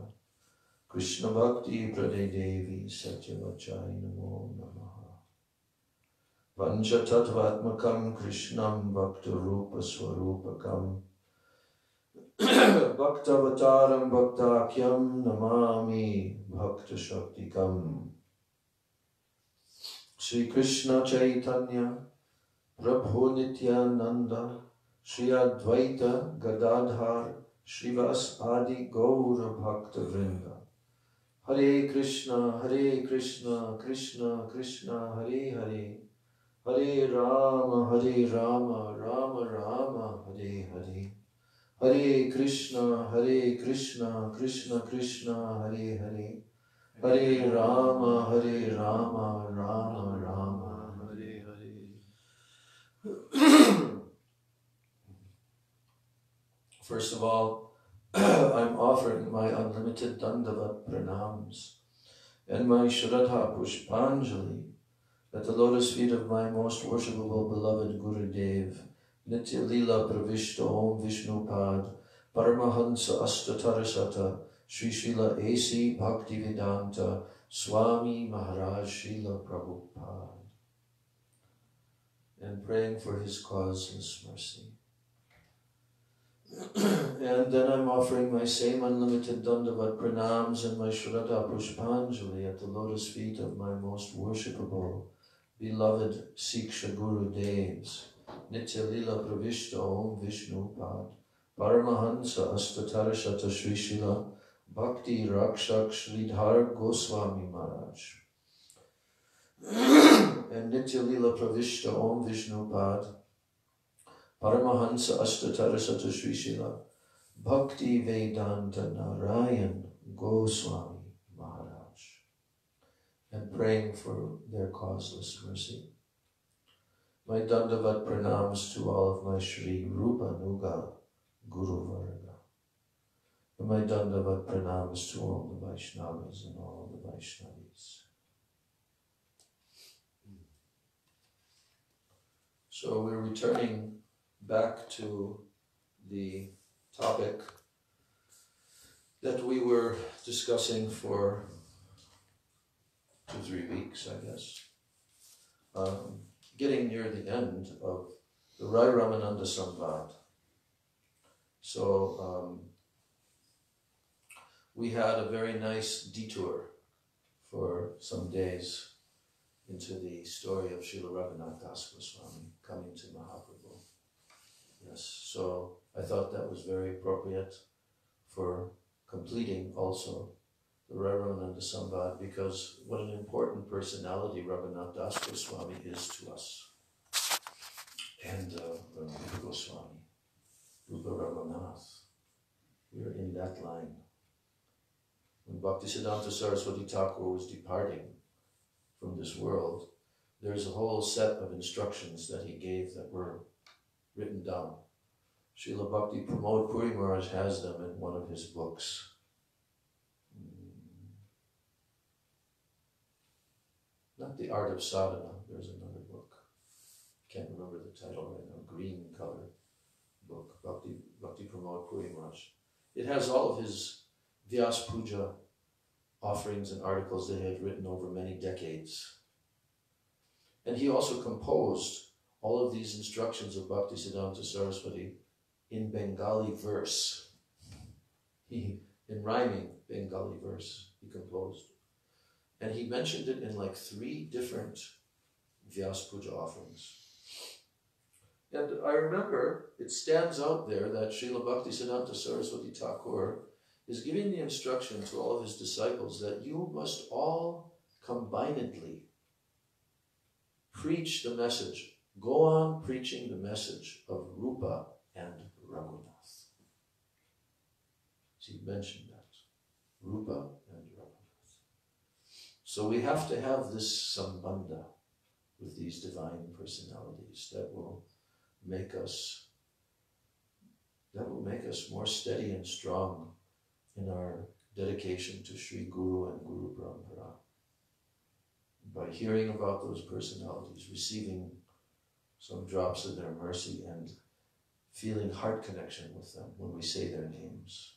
Krishna Bhakti Prade Devi Satyavachai Namo Namaha Pancha Tattvatmakam Krishnam Bhakta Rupa Swarupakam Bhaktavataram Bhaktakyam Namami Bhakta Shaktikam Shri Krishna Chaitanya Prabhu Nityananda Shri Advaita Gadadhar Shrivas Adi Gaura Bhakta Vrinda Hare Krishna Krishna Krishna Hare Hare Hare Rama Rama Rama Hare Hare Hare Krishna Krishna Krishna Hare Hare Hare Rama Rama Rama Hare Hare. First of all, I'm offering my unlimited Dandavat Pranams and my Shraddha Pushpanjali at the lotus feet of my most worshipable beloved Gurudev, Nitya Lila Pravishta Om Vishnupad, Paramahansa Astatarasata, Sri Srila A.C. Bhaktivedanta Swami Maharaj Srila Prabhupada, and praying for his causeless mercy. And then I'm offering my same unlimited Dandavat Pranams and my Shraddha Pushpanjali at the lotus feet of my most worshipable, beloved Siksha Gurudevs, Nitya Lila Pravishta Om Vishnupad, Paramahansa Astatarashata Sri Srila Bhakti Rakshak Sridhar Goswami Maharaj, and Nitya Lila Pravishta Om Vishnupad, Paramahansa Astatarasata Sri Srila Bhakti Vedanta Narayan Goswami Maharaj, and praying for their causeless mercy. My Dandavat Pranams to all of my Shri Rupa Nuga Guru Varga, and my Dandavat Pranams to all the Vaishnavas and all the Vaishnavis. So we're returning back to the topic that we were discussing for 2-3 weeks, I guess. Getting near the end of the Rai Ramananda Samvad. So we had a very nice detour for some days into the story of Srila Raghunath Das Goswami coming to Mahaprabhu. Yes, so I thought that was very appropriate for completing also the Rai Ramananda Samvad, because what an important personality Raghunath Das Goswami is to us. And Rupa Goswami, Rupa Raghunath, we are in that line. When Bhaktisiddhanta Saraswati Thakur was departing from this world, there's a whole set of instructions that he gave that were written down. Srila Bhakti Pramod Puri Maharaj has them in one of his books. Not The Art of Sadhana, there's another book. Can't remember the title right now, green color book, Bhakti Pramod Puri Maharaj. It has all of his Vyas Puja offerings and articles that he had written over many decades. And he also composed all of these instructions of Bhaktisiddhanta Saraswati in Bengali verse. In rhyming Bengali verse, he composed. And he mentioned it in like 3 different Vyas Puja offerings. And I remember it stands out there that Srila Bhaktisiddhanta Saraswati Thakur is giving the instruction to all of his disciples that you must all combinedly preach the message, go on preaching the message of Rupa and Raghunath. So he mentioned that, Rupa and Raghunath. So we have to have this sambandha with these divine personalities that will make us more steady and strong in our dedication to Sri Guru and Guru Parampara. By hearing about those personalities, receiving some drops of their mercy and feeling heart connection with them when we say their names.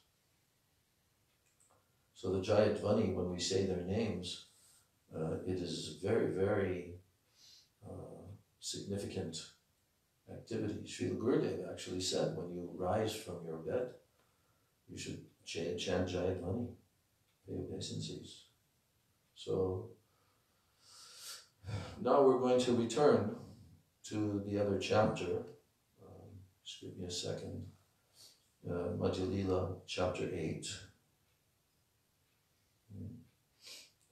So the Jayadvani, when we say their names, it is very, very significant activity. Srila Gurudev actually said, when you rise from your bed, you should chant Jayadvani, pay obeisances. So now we're going to return to the other chapter. Just give me a second. Madhya Lila, chapter 8.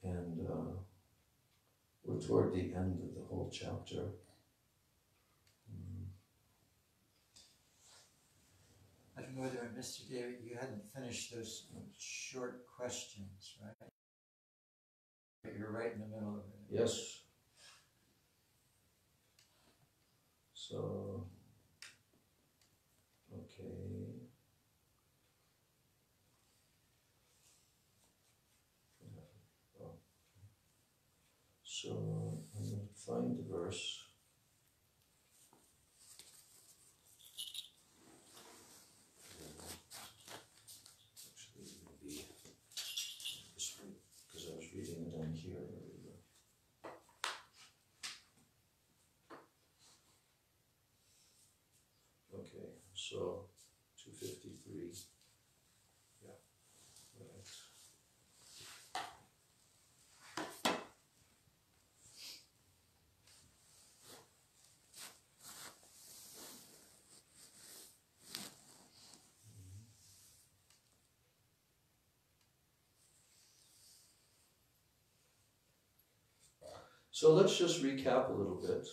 And we're toward the end of the whole chapter. I don't know whether Mr. David, you hadn't finished those short questions, right? You're right in the middle of it. Yes. So, okay. So, I'm going to find the verse. Actually, it will be this way, because I was reading it on here earlier. Okay, so 253. Yeah, right. So let's just recap a little bit.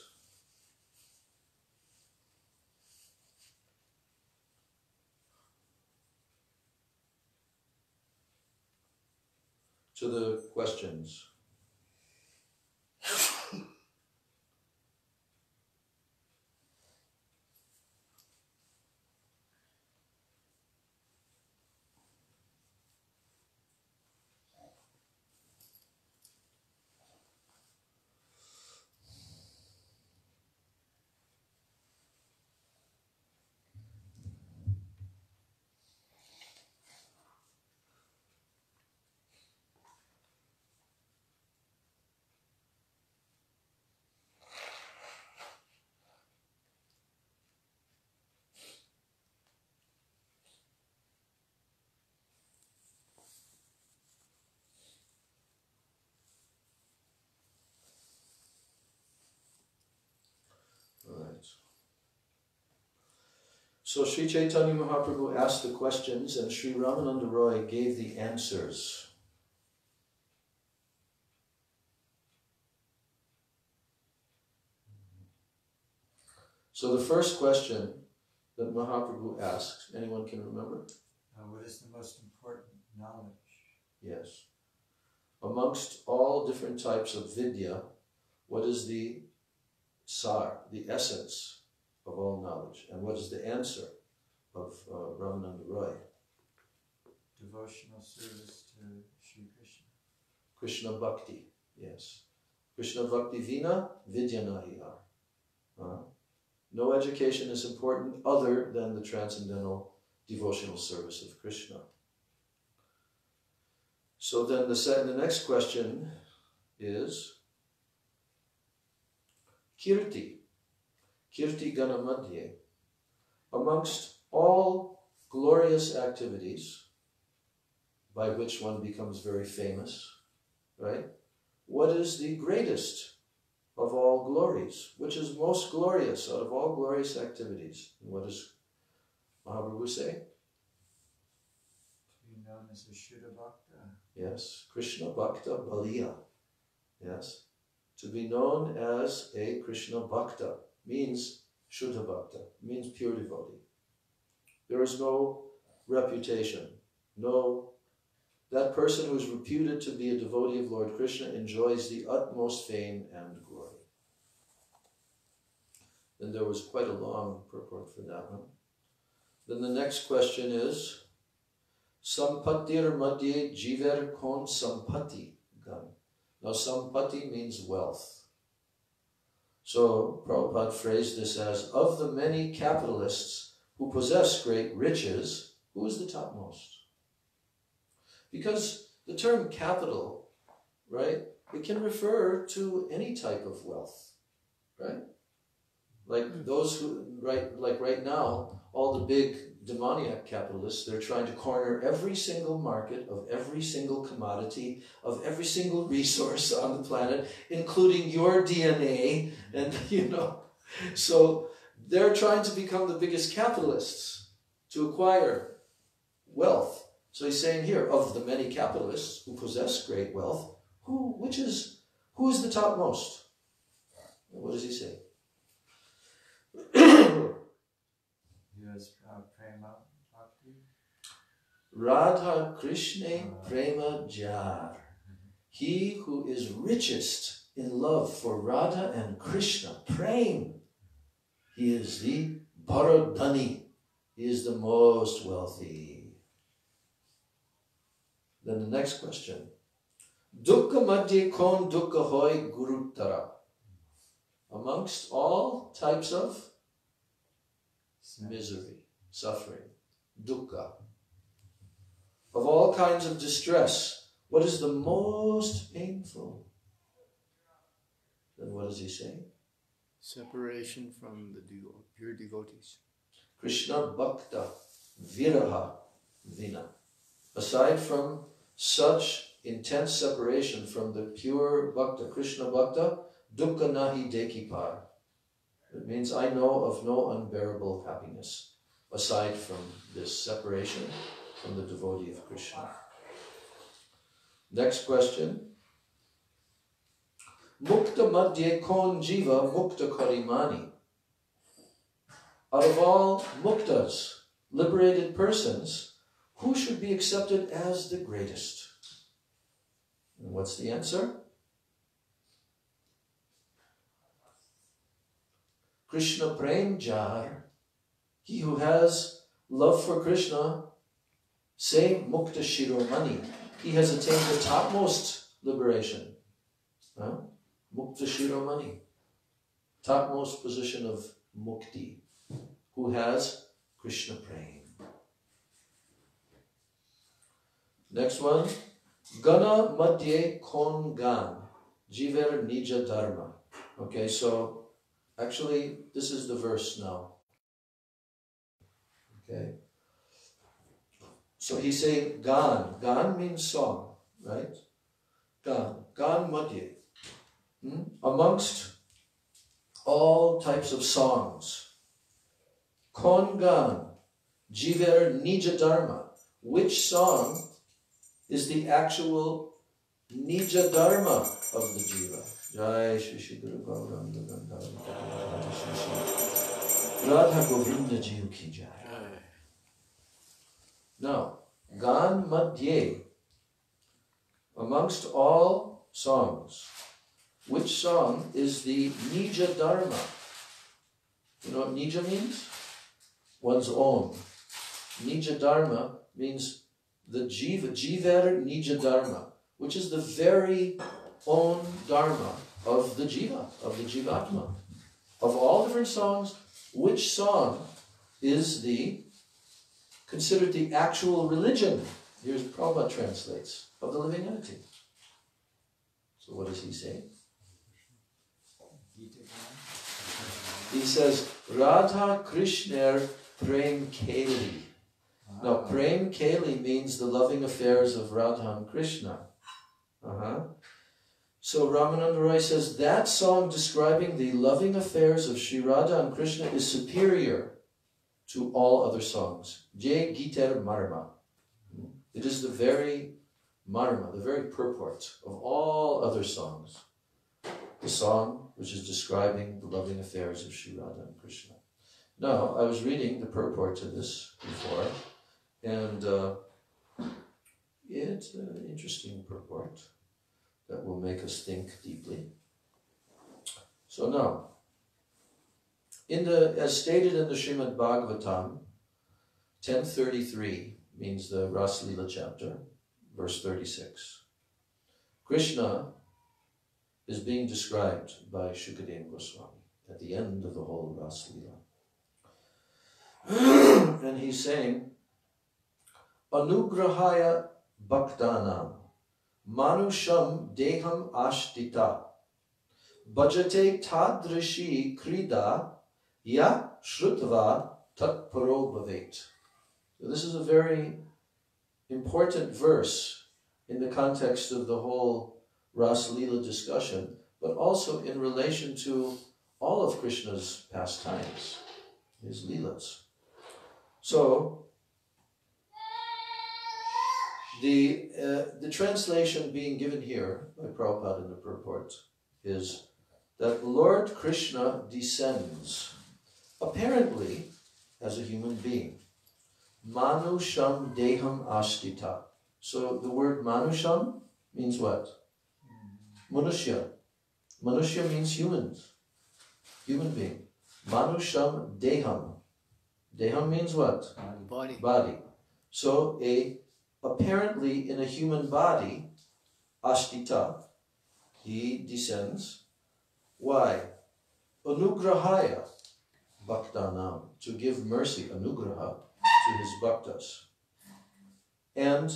To the questions. Right. So Sri Chaitanya Mahaprabhu asked the questions and Sri Ramananda Roy gave the answers. So the first question that Mahaprabhu asked, anyone can remember? What is the most important knowledge? Yes. Amongst all different types of vidya, what is the sar, the essence of all knowledge? And what is the answer of Ramananda Roy? Devotional service to Sri Krishna. Krishna Bhakti, yes. Krishna Bhakti Vina Vidya Nahi Har. No education is important other than the transcendental devotional service of Krishna. So then the next question is Kirti. Kirti Ganamadhye. Amongst all glorious activities by which one becomes very famous, right? What is the greatest of all glories? Which is most glorious out of all glorious activities? And what does Mahaprabhu say? To be known as a Shuddha Bhakta. Yes, Krishna Bhakta Baliya. Yes, to be known as a Krishna Bhakta means Shuddha Bhakta, means pure devotee. There is no reputation, that person who is reputed to be a devotee of Lord Krishna enjoys the utmost fame and glory. Then there was quite a long purport for that one. Then the next question is, Sampatir Madhye Jiver Kon Sampati Gan. Now Sampati means wealth. So Prabhupada phrased this as, of the many capitalists who possess great riches, who is the topmost? Because the term capital, right, it can refer to any type of wealth, right? Like those who, right now, all the big demoniac capitalists, they're trying to corner every single market of every single commodity, of every single resource on the planet, including your DNA, and so they're trying to become the biggest capitalists to acquire wealth. So he's saying here, of the many capitalists who possess great wealth, who is the topmost? What does he say? Yes, Prema Bhakti. Radha Krishna Prema Jar. He who is richest in love for Radha and Krishna, Prem. He is the Bharadhani. He is the most wealthy. Then the next question. Dukkha madhye kon dukkha hoy guruttara. Amongst all types of misery, suffering, dukkha, of all kinds of distress, what is the most painful? Then what does he say? Separation from the pure devotees. Krishna Bhakta Viraha Vina. Aside from such intense separation from the pure Bhakta, Krishna Bhakta, dukkha nahi dekipar. It means I know of no unbearable happiness aside from this separation from the devotee of Krishna. Next question. Mukta madhye kon jiva mukta karimani. Out of all muktas, liberated persons, who should be accepted as the greatest? And what's the answer? Krishna Prem Jar, he who has love for Krishna, say Mukta Shiromani, he has attained the topmost liberation. Mukta Shiromani, topmost position of mukti, who has Krishna Prem. Next one, Gana Madhye Kon Gan, Jiver Nija Dharma. Okay, so actually, this is the verse now. Okay. So he's saying Gan. Gan means song, right? Gan. Gan Madhye. Amongst all types of songs. Kon Gan. Jiver Nija Dharma. Which song is the actual Nija Dharma of the Jiva? Jai Shri Shri Guru Gauranga Gandharva Radha Govinda Jiv Ki Jai. Now, Gan Madhye, amongst all songs, which song is the Nija Dharma? You know what Nija means? One's own. Nija Dharma means the Jiva, Jiver Nija Dharma, which is the very own Dharma of the Jiva, of the Jivatma. Of all different songs, which song is considered the actual religion? Here's Prabhupada translates, of the living entity. So what does he say? He says, Radha Krishner Prem Keli. Now, Prem Keli means the loving affairs of Radha and Krishna. So Ramananda Roy says, that song describing the loving affairs of Sri Radha and Krishna is superior to all other songs. Jai Giter Marma. It is the very marma, the very purport of all other songs. The song which is describing the loving affairs of Sri Radha and Krishna. Now, I was reading the purport to this before, and it's an interesting purport that will make us think deeply. So now, as stated in the Srimad Bhagavatam, 10:33 means the Rasa Lila chapter, verse 36. Krishna is being described by Shukadeva Goswami at the end of the whole Rasa Lila. And he's saying, Anugrahaya Bhaktanam Manusham Deham Ashtita Bhajate Tadrishi Krida Ya Shrutva Tatparo Bhavet. So this is a very important verse in the context of the whole Ras Leela discussion, but also in relation to all of Krishna's pastimes, his Leelas. So, the translation being given here by Prabhupada in the purport is that Lord Krishna descends, apparently as a human being. Manusham Deham Ashtita. So the word Manusham means what? Manushya. Manushya means humans. Human being. Manusham Deham. Deham means what? Body. Body. So apparently in a human body, Ashtita, he descends. Why? Anugrahaya Bhaktanam, to give mercy, anugraha, to his bhaktas. And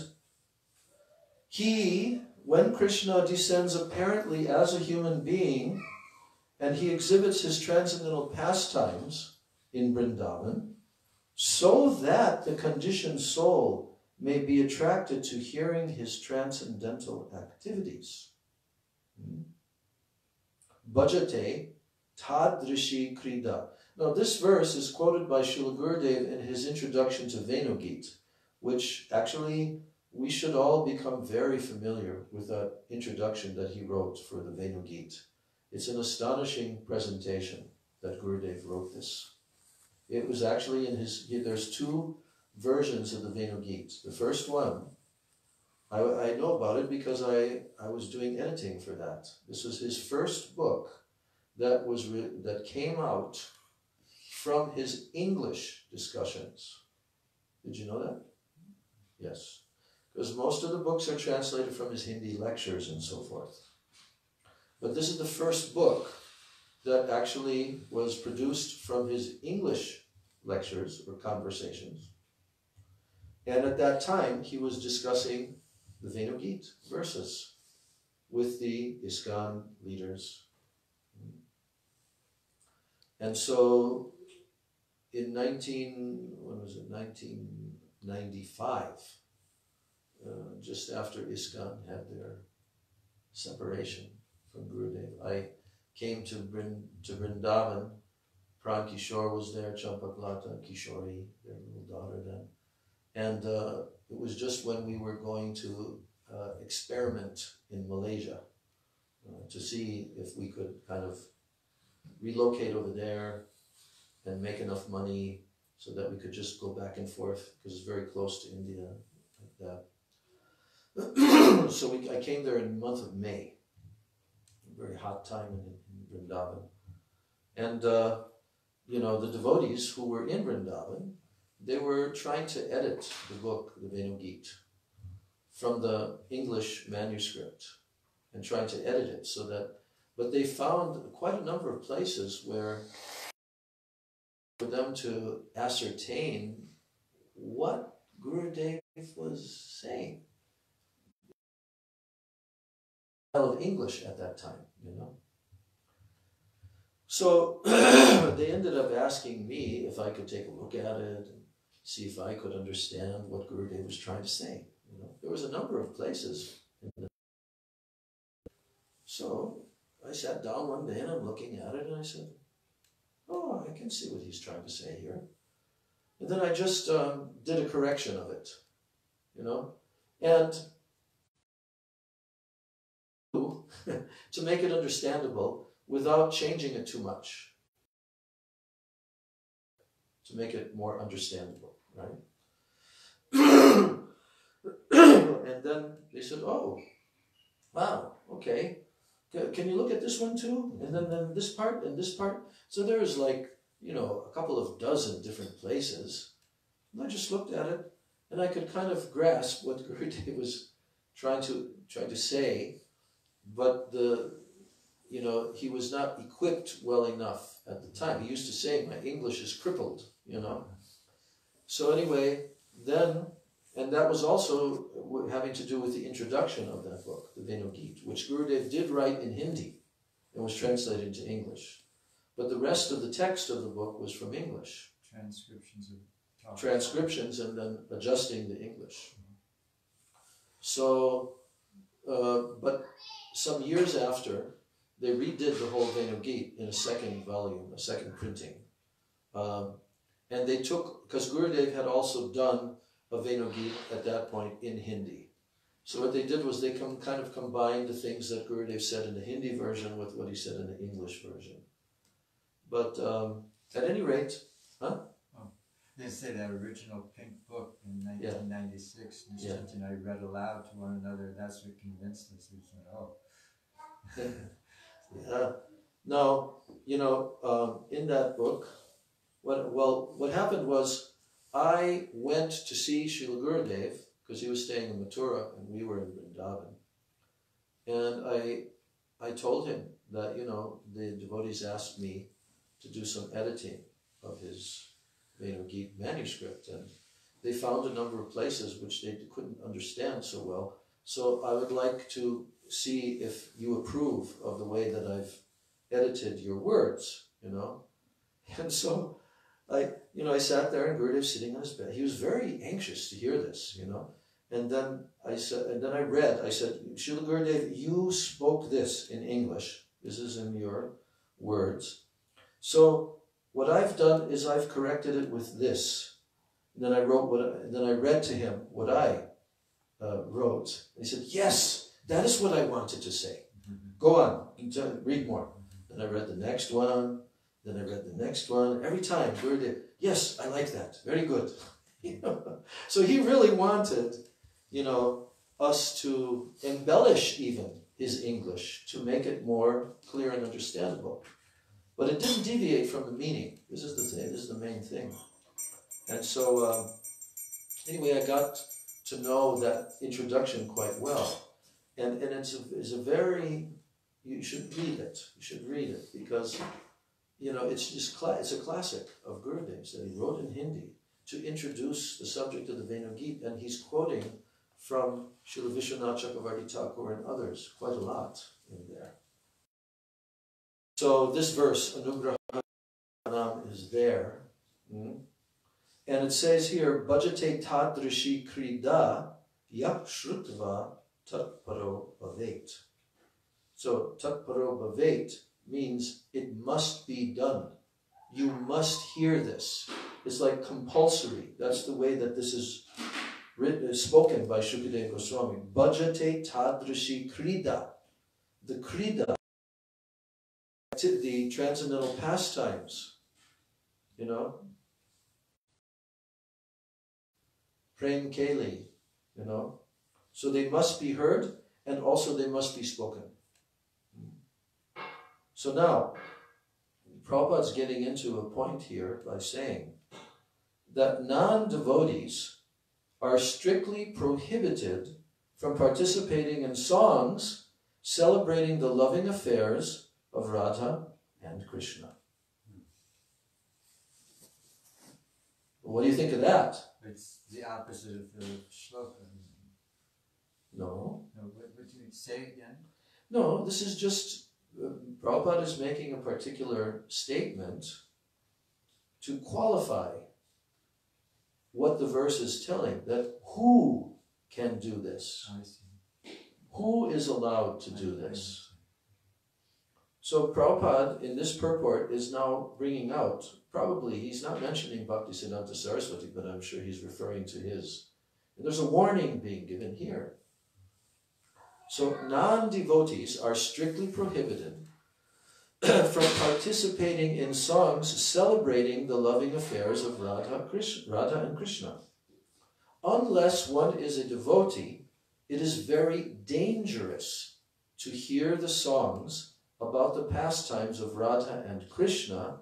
when Krishna descends apparently as a human being, and he exhibits his transcendental pastimes in Vrindavan, so that the conditioned soul may be attracted to hearing his transcendental activities. Bhajate Tadrishi Krida. Now this verse is quoted by Srila Gurudev in his introduction to Venugita, which actually we should all become very familiar with that introduction that he wrote for the Venugita. It's an astonishing presentation that Gurudev wrote this. It was actually in there's two versions of the Venugita. The first one, I know about it because I was doing editing for that. This was his first book that came out from his English discussions. Did you know that? Yes. Because most of the books are translated from his Hindi lectures and so forth. But this is the first book that actually was produced from his English lectures or conversations. And at that time, he was discussing the Venugita verses with the ISKCON leaders. And so in 1995, just after ISKCON had their separation from Gurudev, I came to Vrindavan. Pran Kishore was there, Champaklata, Kishori, their little daughter then. And it was just when we were going to experiment in Malaysia to see if we could kind of relocate over there and make enough money so that we could just go back and forth, because it's very close to India like that. So I came there in the month of May, a very hot time in Vrindavan. And, the devotees who were in Vrindavan, they were trying to edit the book, the Venugita, from the English manuscript and trying to edit it so that, but they found quite a number of places where for them to ascertain what Gurudev was saying. Of English at that time, So they ended up asking me if I could take a look at it and see if I could understand what Gurudev was trying to say. There was a number of places. So I sat down one day and I'm looking at it and I said, oh, I can see what he's trying to say here. And then I just did a correction of it, and to make it understandable without changing it too much, to make it more understandable, right? And then they said, oh, wow, okay. Can you look at this one too? And then this part and this part. So there's like, a couple of dozen different places. And I just looked at it and I could kind of grasp what Gurudev was trying to say, but he was not equipped well enough at the time. He used to say, my English is crippled, So anyway, then, and that was also having to do with the introduction of that book, the Venugit, which Gurudev did write in Hindi and was translated into English. But the rest of the text of the book was from English. Transcriptions and then adjusting the English. So, but some years after, they redid the whole Venugit in a second volume, a second printing. And they took, because Gurudev had also done a Venugit at that point in Hindi. So what they did was they kind of combined the things that Gurudev said in the Hindi version with what he said in the English version. But at any rate, huh? Oh, they say that original pink book in 1996, Nishant and I read aloud to one another. That's what convinced us. We said, oh. Yeah. Now, you know, in that book, what happened was I went to see Srila Gurudev because he was staying in Mathura and we were in Vrindavan. And I told him that, you know, the devotees asked me to do some editing of his Venugit manuscript, and they found a number of places which they couldn't understand so well. So I would like to see if you approve of the way that I've edited your words, you know. And so I sat there and Gurudev sitting on his bed. He was very anxious to hear this, you know. And then I said, I said, Srila Gurudev, you spoke this in English. This is in your words. So what I've done is I've corrected it with this. And then I read to him what I wrote. And he said, yes, that is what I wanted to say. Go on, read more. Then I read the next one. Then I read the next one. Every time, Gurudev, yes, I like that. Very good. You know? So he really wanted, you know, us to embellish even his English to make it more clear and understandable. But it didn't deviate from the meaning. This is the thing. This is the main thing. And so, anyway, I got to know that introduction quite well. And it's a very, you should read it. You should read it because, you know, it's a classic of Gurudev's that he wrote in Hindi to introduce the subject of the Venugit, and he's quoting from Srila Vishwanath Chakravarti Thakur and others quite a lot in there. So this verse, Anugrahanam, is there. And it says here, Bhajate tadrishi krida yak shrutva tatparo bhavet. So tatparo bhavet means it must be done. You must hear this. It's like compulsory. That's the way that this is written, spoken by Shukadeva Goswami. Bhajate tadrishi krida. The krida, the transcendental pastimes, you know, Prem Keli, you know. So they must be heard and also they must be spoken. So now, Prabhupada's getting into a point here by saying that non-devotees are strictly prohibited from participating in songs celebrating the loving affairs of Radha and Krishna. What do you think of that? It's the opposite of the shloka. No. No, what do you say again? No, this is just, Prabhupada is making a particular statement to qualify what the verse is telling, that who can do this? I see. Who is allowed to do this? So Prabhupada, in this purport, is now bringing out, probably he's not mentioning Bhaktisiddhanta Saraswati, but I'm sure he's referring to his. And there's a warning being given here. So non-devotees are strictly prohibited from participating in songs celebrating the loving affairs of Radha and Krishna. Unless one is a devotee, it is very dangerous to hear the songs about the pastimes of Radha and Krishna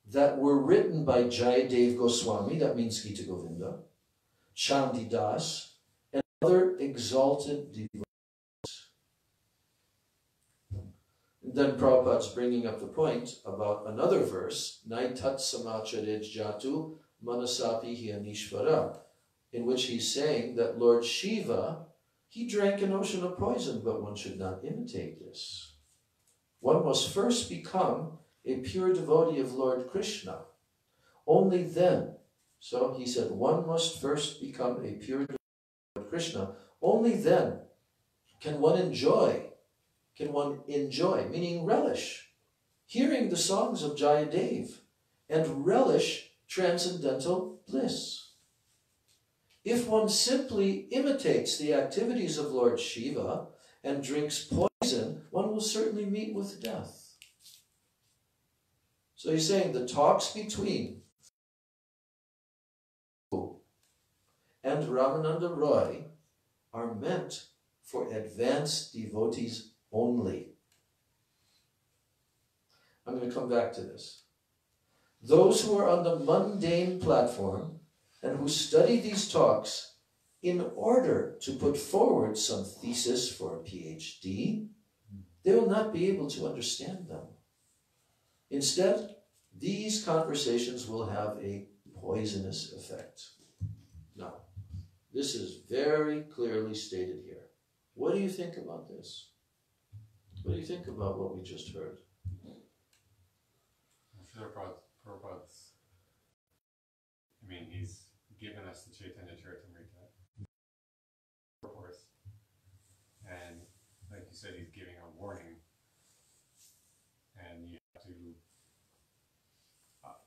that were written by Jayadev Goswami, that means Gita Govinda, Chandidas, and other exalted devotees. And then Prabhupada's bringing up the point about another verse, Naitat Samacharej Jatu Manasapi Hyanishvara, in which he's saying that Lord Shiva, he drank an ocean of poison, but one should not imitate this. One must first become a pure devotee of Lord Krishna. Only then, so he said, one must first become a pure devotee of Lord Krishna. Only then can one enjoy, meaning relish, hearing the songs of Jayadev and relish transcendental bliss. If one simply imitates the activities of Lord Shiva and drinks poison, one will certainly meet with death. So he's saying the talks between and Ramananda Roy are meant for advanced devotees only. I'm going to come back to this. Those who are on the mundane platform and who study these talks in order to put forward some thesis for a PhD, they will not be able to understand them. Instead, these conversations will have a poisonous effect. Now, this is very clearly stated here. What do you think about this? What do you think about what we just heard? Prabhupada's, he's given us the Chaitanya Charitamrita, of course, and like you said, he's giving a warning, and you have to,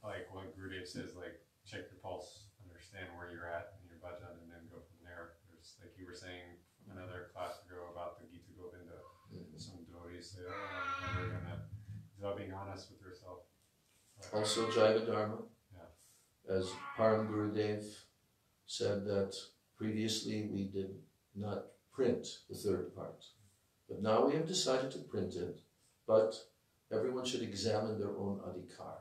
like what Gurudev says, like check your pulse, understand where you're at in your bhajan, and then go from there. There's, like you were saying another class ago about the Gita Govinda, some devotees say, oh, I'm never gonna, without being honest with yourself. Also Jaiva Dharma. Yeah. As Param Gurudev said that previously we did not print the third part. But now we have decided to print it, but everyone should examine their own adhikar.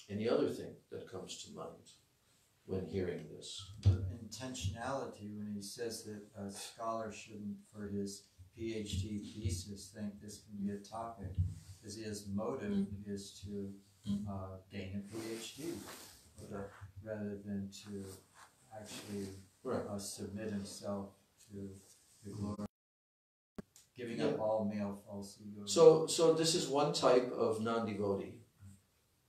Any other thing that comes to mind when hearing this? Intentionality, when he says that a scholar shouldn't, for his PhD thesis, think this can be a topic, because his motive is to gain a PhD, rather than to actually submit himself to the glory, giving up all male false ego. So this is one type of non-devotee,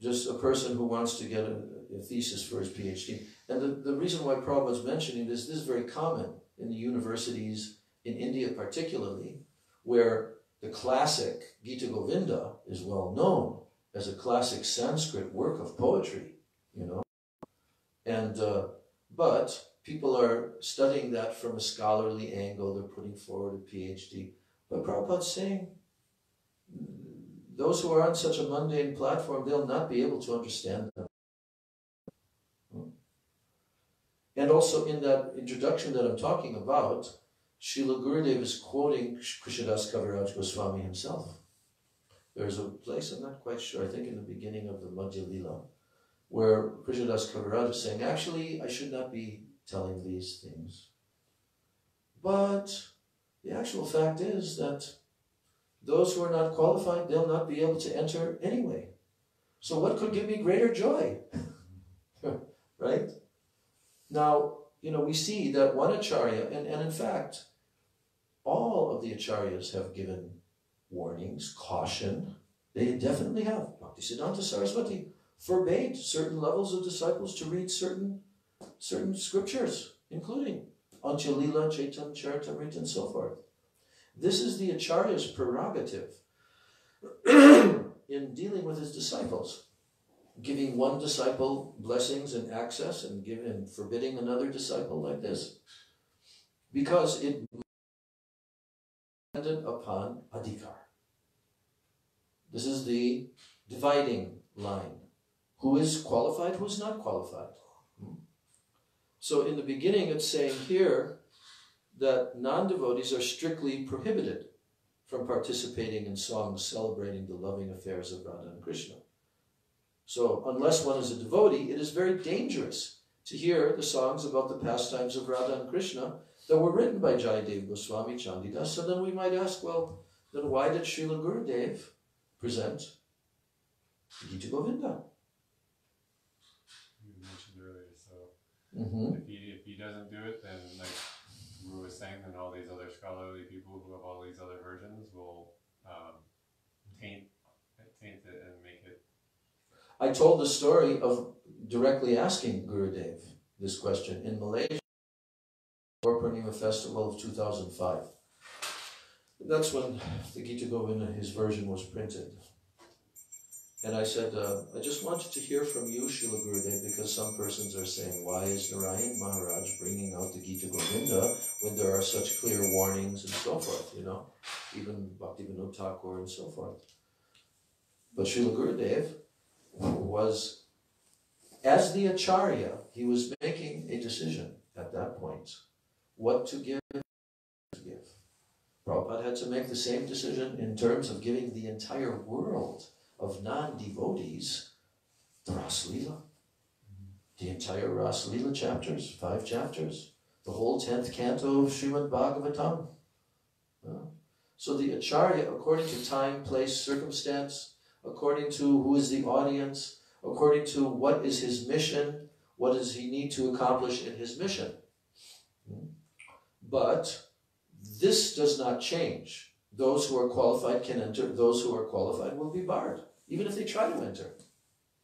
just a person who wants to get a thesis for his PhD. And the reason why Prabhupada's mentioning this is very common in the universities, in India particularly, where the classic Gita Govinda is well known as a classic Sanskrit work of poetry, And, but people are studying that from a scholarly angle, they're putting forward a PhD. But Prabhupada's saying, those who are on such a mundane platform, they'll not be able to understand them. And also in that introduction that I'm talking about, Srila Gurudev is quoting Krishnadas Kaviraj Goswami himself. There's a place, I'm not quite sure, I think in the beginning of the Madhya Lila, where Krishnadas Kaviraj is saying, actually, I should not be telling these things. But the actual fact is that those who are not qualified, they'll not be able to enter anyway. So what could give me greater joy? Right? Now, we see that one acharya, and in fact, all of the acharyas have given warnings, caution. They definitely have. Bhaktisiddhanta Saraswati forbade certain levels of disciples to read certain scriptures, including Antya-lila, Chaitanya Charitamrita, and so forth. This is the acharya's prerogative in dealing with his disciples, giving one disciple blessings and access and forbidding another disciple like this, because it depended upon adhikar. This is the dividing line. Who is qualified, who is not qualified. So in the beginning it's saying here that non-devotees are strictly prohibited from participating in songs celebrating the loving affairs of Radha and Krishna. So unless one is a devotee, it is very dangerous to hear the songs about the pastimes of Radha and Krishna that were written by Jayadev Goswami Chandidas. So then we might ask, well, then why did Srila Gurudev present Gita Govinda? Mm-hmm. If he doesn't do it, then like Guru was saying, then all these other scholarly people who have all these other versions will taint it and make it. I told the story of directly asking Gurudev this question in Malaysia, Gaur Purnima Festival of 2005. That's when the Gita Govinda, his version, was printed. And I said, I just wanted to hear from you, Srila Gurudev, because some persons are saying, why is Narayan Maharaj bringing out the Gita Govinda when there are such clear warnings and so forth, you know, even Bhaktivinoda Thakur and so forth. But Srila Gurudev was, as the Acharya, he was making a decision at that point, what to give and what to give. Prabhupada had to make the same decision in terms of giving the entire world of non-devotees the Ras Leela. The entire Ras Leela chapters, 5 chapters, the whole 10th canto of Srimad Bhagavatam. So the Acharya, according to time, place, circumstance, according to who is the audience, according to what is his mission, what does he need to accomplish in his mission. But this does not change. Those who are qualified can enter. Those who are qualified will be barred, even if they try to enter.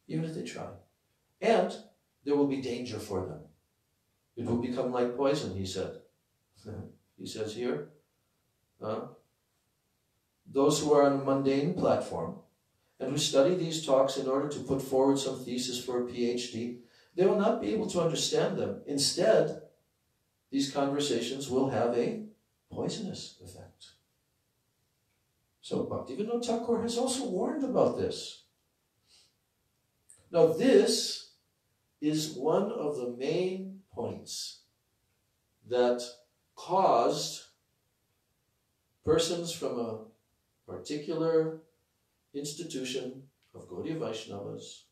Even if they try. And there will be danger for them. It will become like poison, he said. He says here, those who are on a mundane platform and who study these talks in order to put forward some thesis for a PhD, they will not be able to understand them. Instead, these conversations will have a poisonous effect. So Bhaktivinoda Thakur has also warned about this. Now this is one of the main points that caused persons from a particular institution of Gaudiya Vaishnavas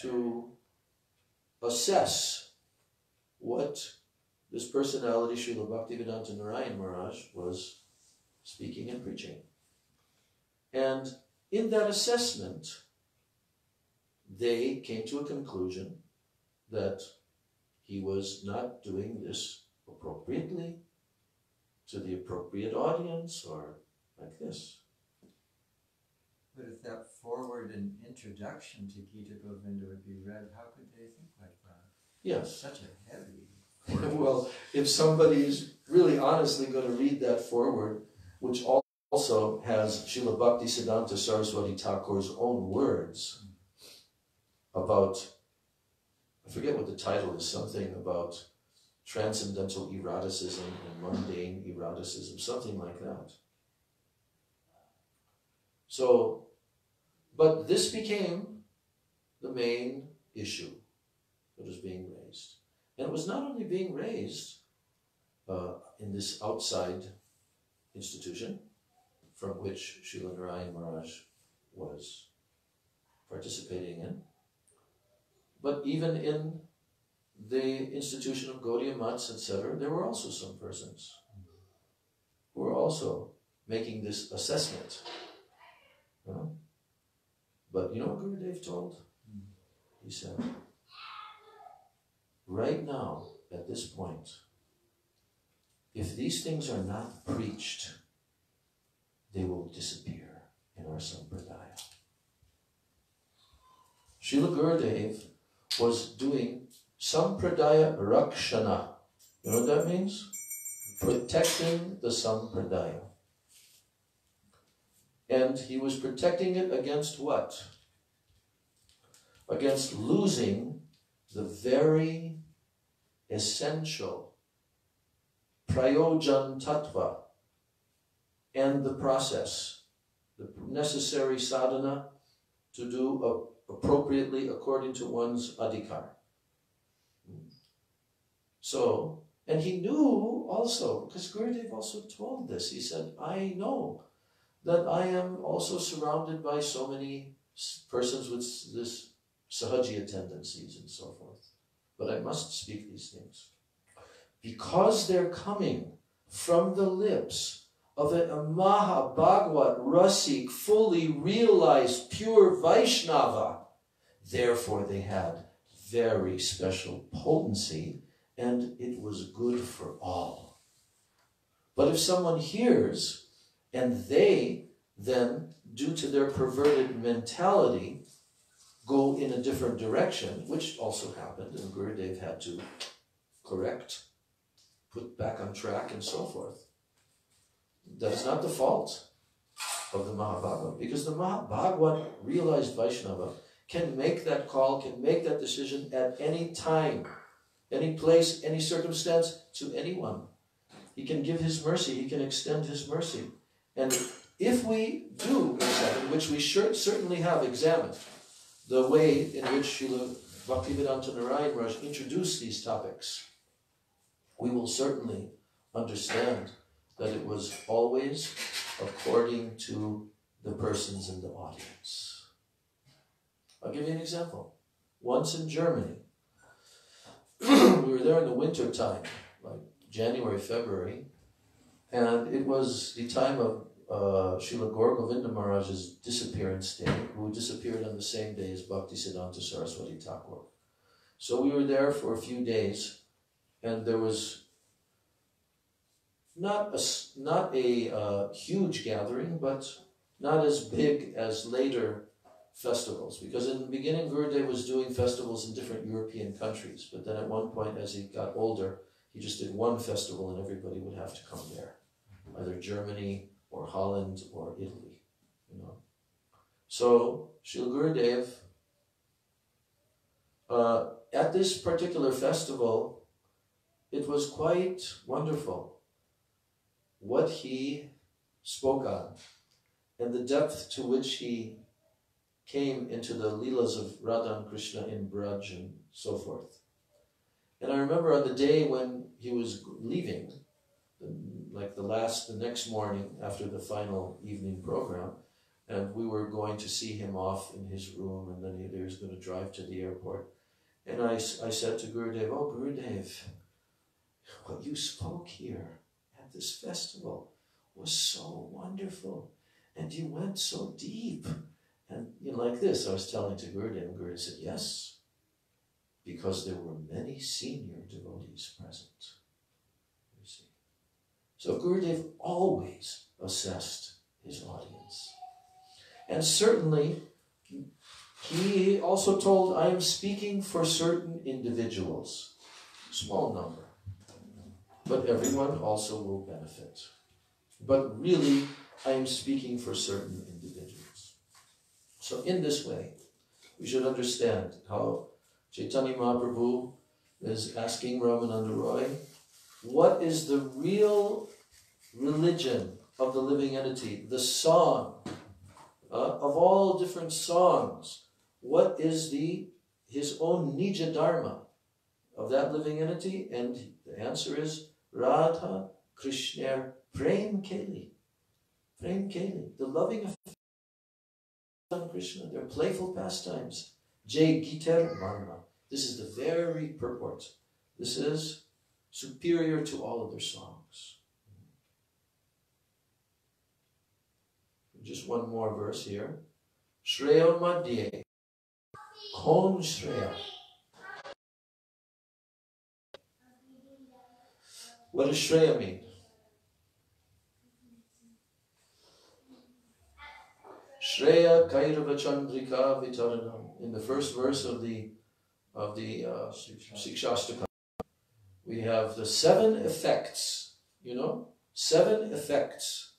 to assess what this personality, Srila Bhaktivedanta Narayan Maharaj, was speaking and preaching. And in that assessment, they came to a conclusion that he was not doing this appropriately to the appropriate audience or like this. But if that forward and introduction to Gita Govinda would be read, how could they think like that? Yes. Such a heavy. Well, if somebody is really honestly going to read that forward, which also has Srila Bhaktisiddhanta Saraswati Thakur's own words about, I forget what the title is, something about transcendental eroticism and mundane eroticism, something like that. So, but this became the main issue that was being raised. And it was not only being raised in this outside institution from which Srila Narayan Maharaj was participating in, but even in the institution of Gaudiya Mats, etc., there were also some persons who were also making this assessment. But you know what Gurudev told? He said, right now, at this point, if these things are not preached, they will disappear in our Sampradaya. Srila Gurudev was doing Sampradaya Rakshana. You know what that means? Protecting the Sampradaya. And he was protecting it against what? Against losing the very essential prayojan tattva and the process, the necessary sadhana to do appropriately according to one's adhikar. So, and he knew also, because Gurudev also told this, he said, I know that I am also surrounded by so many persons with this sahajiya tendencies and so forth. But I must speak these things. Because they're coming from the lips of a Maha Bhagavat Rasik, fully realized, pure Vaishnava, therefore they had very special potency, and it was good for all. But if someone hears, and they then, due to their perverted mentality, go in a different direction, which also happened, and Gurudev had to correct, put back on track, and so forth. That is not the fault of the Mahabhagavad, because the Mahabhagavad realized Vaishnava can make that call, can make that decision at any time, any place, any circumstance, to anyone. He can give his mercy, he can extend his mercy. And if we do examine, which we certainly have examined, the way in which Srila Bhaktivedanta Narayana Maharaj introduced these topics, we will certainly understand that it was always according to the persons in the audience. I'll give you an example. Once in Germany, we were there in the winter time, like January, February, and it was the time of Srila Gaur Govinda Maharaj's disappearance day, who disappeared on the same day as Bhaktisiddhanta Saraswati Thakur. So we were there for a few days, and there was not a huge gathering, but not as big as later festivals. Because in the beginning, Gurudev was doing festivals in different European countries, but then at one point, as he got older, he just did one festival and everybody would have to come there, either Germany or Holland or Italy, you know. So Srila Gurudev, at this particular festival, it was quite wonderful what he spoke on and the depth to which he came into the Leelas of Radha and Krishna in Braj and so forth. And I remember on the day when he was leaving, like the next morning after the final evening program, and we were going to see him off in his room, and then he was going to drive to the airport. And I said to Gurudev, "Oh, Gurudev, what you spoke here at this festival was so wonderful, and you went so deep." And you know, like this, I was telling to Gurudev, and Gurudev said, "Yes, because there were many senior devotees present." You see. So Gurudev always assessed his audience. And certainly, he also told, "I am speaking for certain individuals." Small number. But everyone also will benefit. But really, I am speaking for certain individuals. So in this way, we should understand how Chaitanya Mahaprabhu is asking Ramananda Roy, what is the real religion of the living entity? The song, of all different songs, what is his own Nija Dharma of that living entity? And the answer is Radha Krishna Prem Keli. Prem Keli, the loving affection of Krishna, their playful pastimes. Jai Giter Marma. This is the very purport. This is superior to all other songs. Just one more verse here. Shreya Madhye. Kon Shreya. What does Shreya mean? Shreya Kairava Chandrika Vitaranam. In the first verse of the Sikshastakam, we have the 7 effects. You know, 7 effects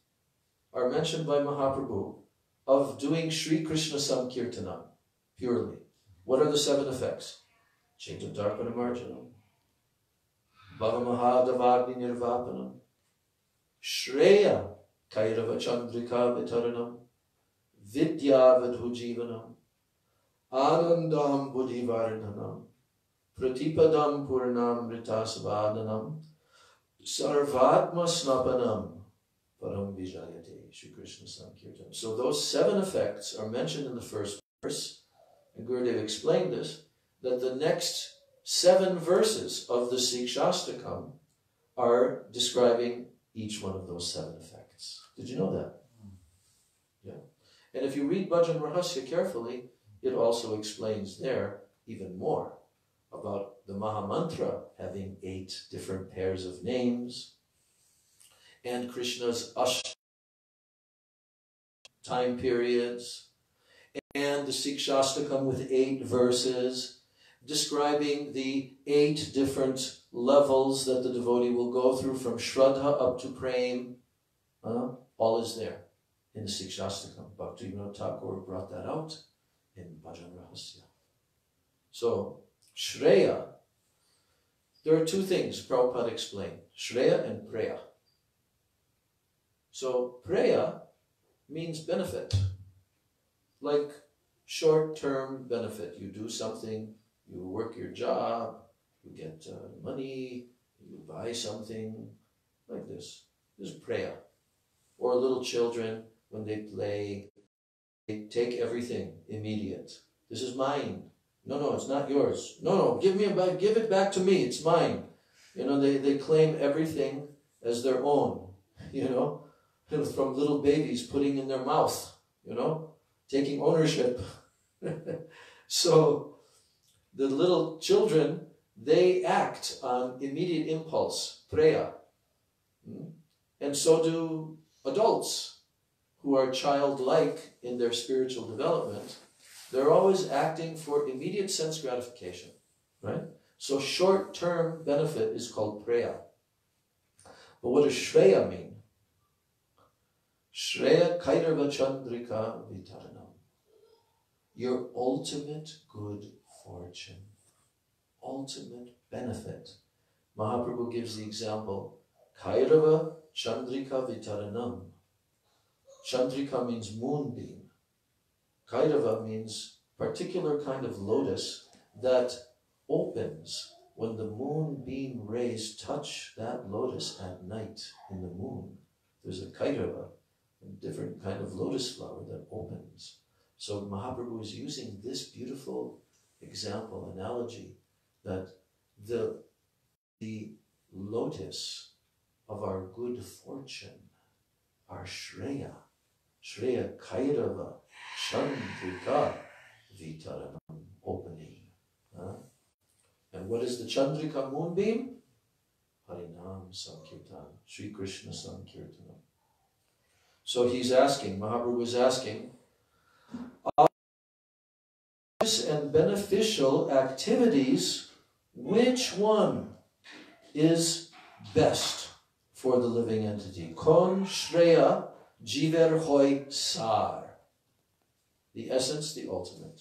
are mentioned by Mahaprabhu of doing Sri Krishna Sankirtanam purely. What are the 7 effects? Chaitadarpana Marjanam, Bhavamahadavagni Nirvapanam, Shreya Kairava Chandrika Vitaranam, Vidya Vadhujivanam, Anandam Buddhivarananam, Pratipadam Purnam Ritasvadanam, Sarvatma Snapanam, Param Vijayate, Shri Krishna Sankirtan. So those 7 effects are mentioned in the first verse, and Gurudev explained this, that the next 7 verses of the Sikshastakam are describing each one of those 7 effects. Did you know that? Yeah. And if you read Bhajan Rahasya carefully, it also explains there even more. about the Mahamantra having 8 different pairs of names, and Krishna's time periods, and the Sikshastakam with 8 verses, describing the 8 different levels that the devotee will go through from Shraddha up to Prem. All is there in the Sikshastakam. Bhaktivinoda Thakur brought that out in Bhajan Rahasya. So, Shreya, there are 2 things Prabhupada explained, Shreya and Preya. So, Preya means benefit, like short-term benefit. You do something, you work your job, you get money, you buy something, like this. This is Preya. Or little children, when they play, they take everything immediate. This is mine. No, it's not yours. No, give it back to me, it's mine. They claim everything as their own, from little babies putting in their mouth, taking ownership. So the little children, they act on immediate impulse, preya. And so do adults who are childlike in their spiritual development. They're always acting for immediate sense gratification, right? So short-term benefit is called preya. But what does Shreya mean? Shreya Kairava Chandrika Vitaranam. Your ultimate good fortune. Ultimate benefit. Mahaprabhu gives the example, Kairava Chandrika Vitaranam. Chandrika means moonbeam. Kairava means particular kind of lotus that opens when the moonbeam rays touch that lotus at night in the moon. There's a Kairava, a different kind of lotus flower that opens. So Mahaprabhu is using this beautiful example, analogy, that the lotus of our good fortune, our Shreya, Shreya Kairava, Chandrika Vitaranam, opening. And what is the Chandrika moonbeam? Harinam Sankirtan, Sri Krishna Sankirtanam. So he's asking, Mahaprabhu is asking, and beneficial activities, which one is best for the living entity? Kon Shreya Jiver Hoy Sar. The essence, the ultimate.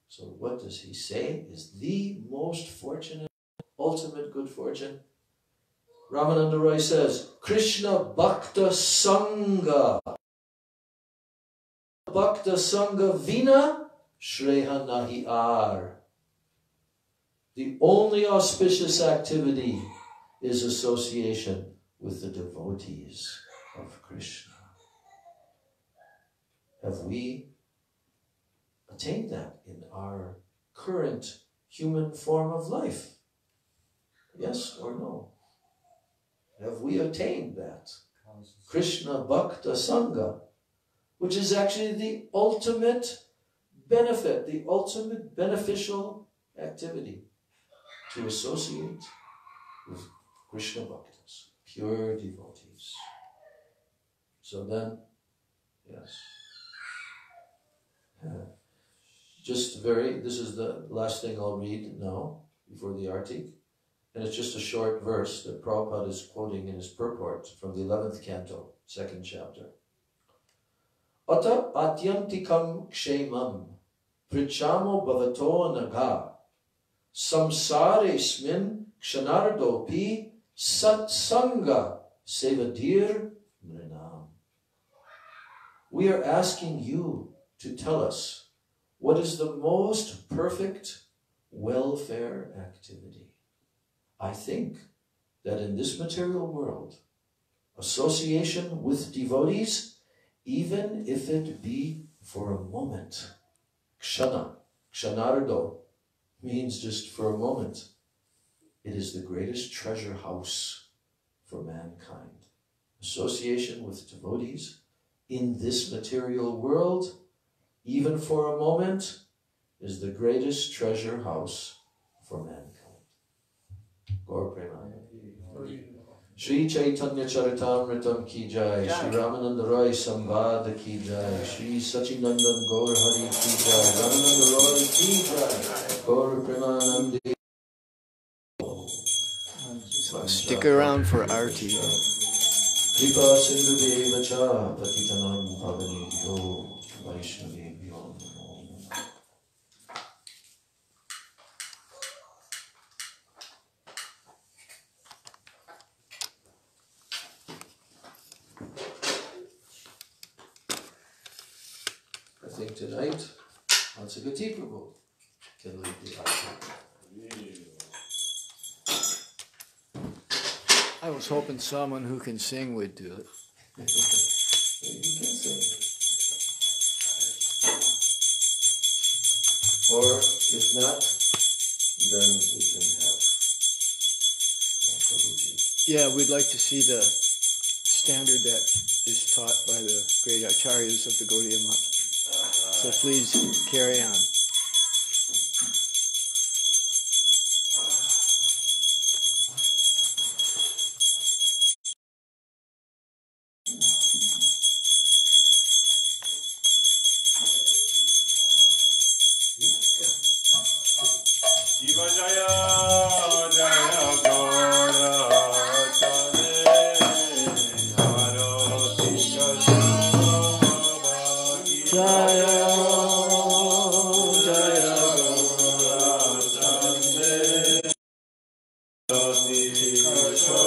So what does he say is the most fortunate, ultimate good fortune? Ramananda Roy says, Krishna Bhakta Sangha. Bhakta Sangha Vina Shreya Nahi Ar. The only auspicious activity is association with the devotees of Krishna. Have we attained that in our current human form of life? Yes or no? Have we attained that? Krishna Bhakta Sangha, which is actually the ultimate benefit, the ultimate beneficial activity, to associate with Krishna Bhaktas, pure devotees. So then, yes. This is the last thing I'll read now, before the Artik. And it's just a short verse that Prabhupada is quoting in his purport from the 11th canto, 2nd chapter. Ata atyantikam kshemam prichamo bhavato naga samsare smin kshanardopi satsanga sevadir mrinam. We are asking you to tell us what is the most perfect welfare activity. I think that in this material world, association with devotees, even if it be for a moment, kshana, kshanardo, means just for a moment, it is the greatest treasure house for mankind. Association with devotees in this material world, even for a moment, is the greatest treasure house for mankind. Gaur Premanandi. Shri Chaitanya Charitamritam ki jai, Shri Ramananda Roy Sambhada ki jai, Shri Sachinandan Gaur Hari ki jai, Ramananda Roy ki jai, Gaur Premanandi. So stick around for Arti. Kripa Sindhu Deva Cha, Patitanam Pavanidyo, Vaishnavibhyo Namo. I think tonight, Matsugati Prabhu can lead the Arti. I was hoping someone who can sing would do it. You can sing. Or if not, then we can have Prabhuji. Yeah, we'd like to see the standard that is taught by the great acharyas of the Gaudiya Math. So please carry on. Shiva Jaya Jaya Gaura Chane Arati Kasha Jaya Jaya Gaura Chane Arati Kasha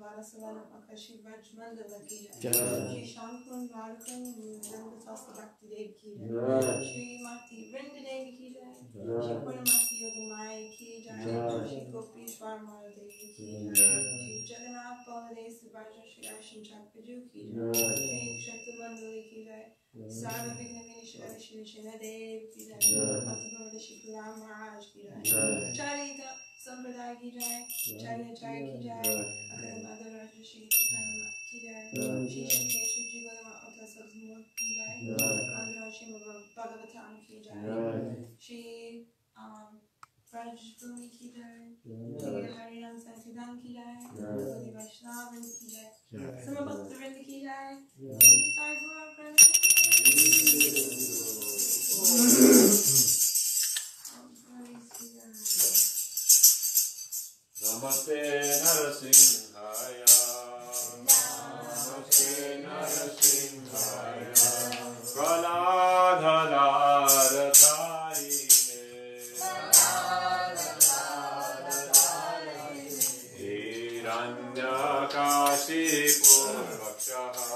Varasavanam Akashi Vajmandala ki jai. Jai. Shri Shankun Varakun Nandasasta Bhakti Dev ki jai. Shri Mati Vrinda Devi ki jai. Shri Purnamati Yogumai ki jai. Shri Gopishwar Mara Devi ki jai. Shri Jagannath Baladev Subhadra Shri Ashin Chakpaju ki jai. Shri Kshetra Mandali ki jai. Sarva Vigna Vinishwara Shri Shina Dev ki jai. Katha Shri Gurudev Maharaj ki jai. Charita Sampradaya ki jai. Charya Charya ki jai. Akadam Adar Raja Shri Chaitanya ki jai. Shri Shri Shri Jigodama Ota Sabzmur ki jai. Andra Shri Bhagavatam ki jai. Shri Braj ki jai. Shri Harinam Sansidan ki jai. Shri Vaishnavan ki jai. Samabhakta Vrinda ki jai. Sai Guru Prabhu. Namaste Narasimhaya. Namaste Narasimhaya. Praladhaladharine. Hiranyakashipu Rakshaha.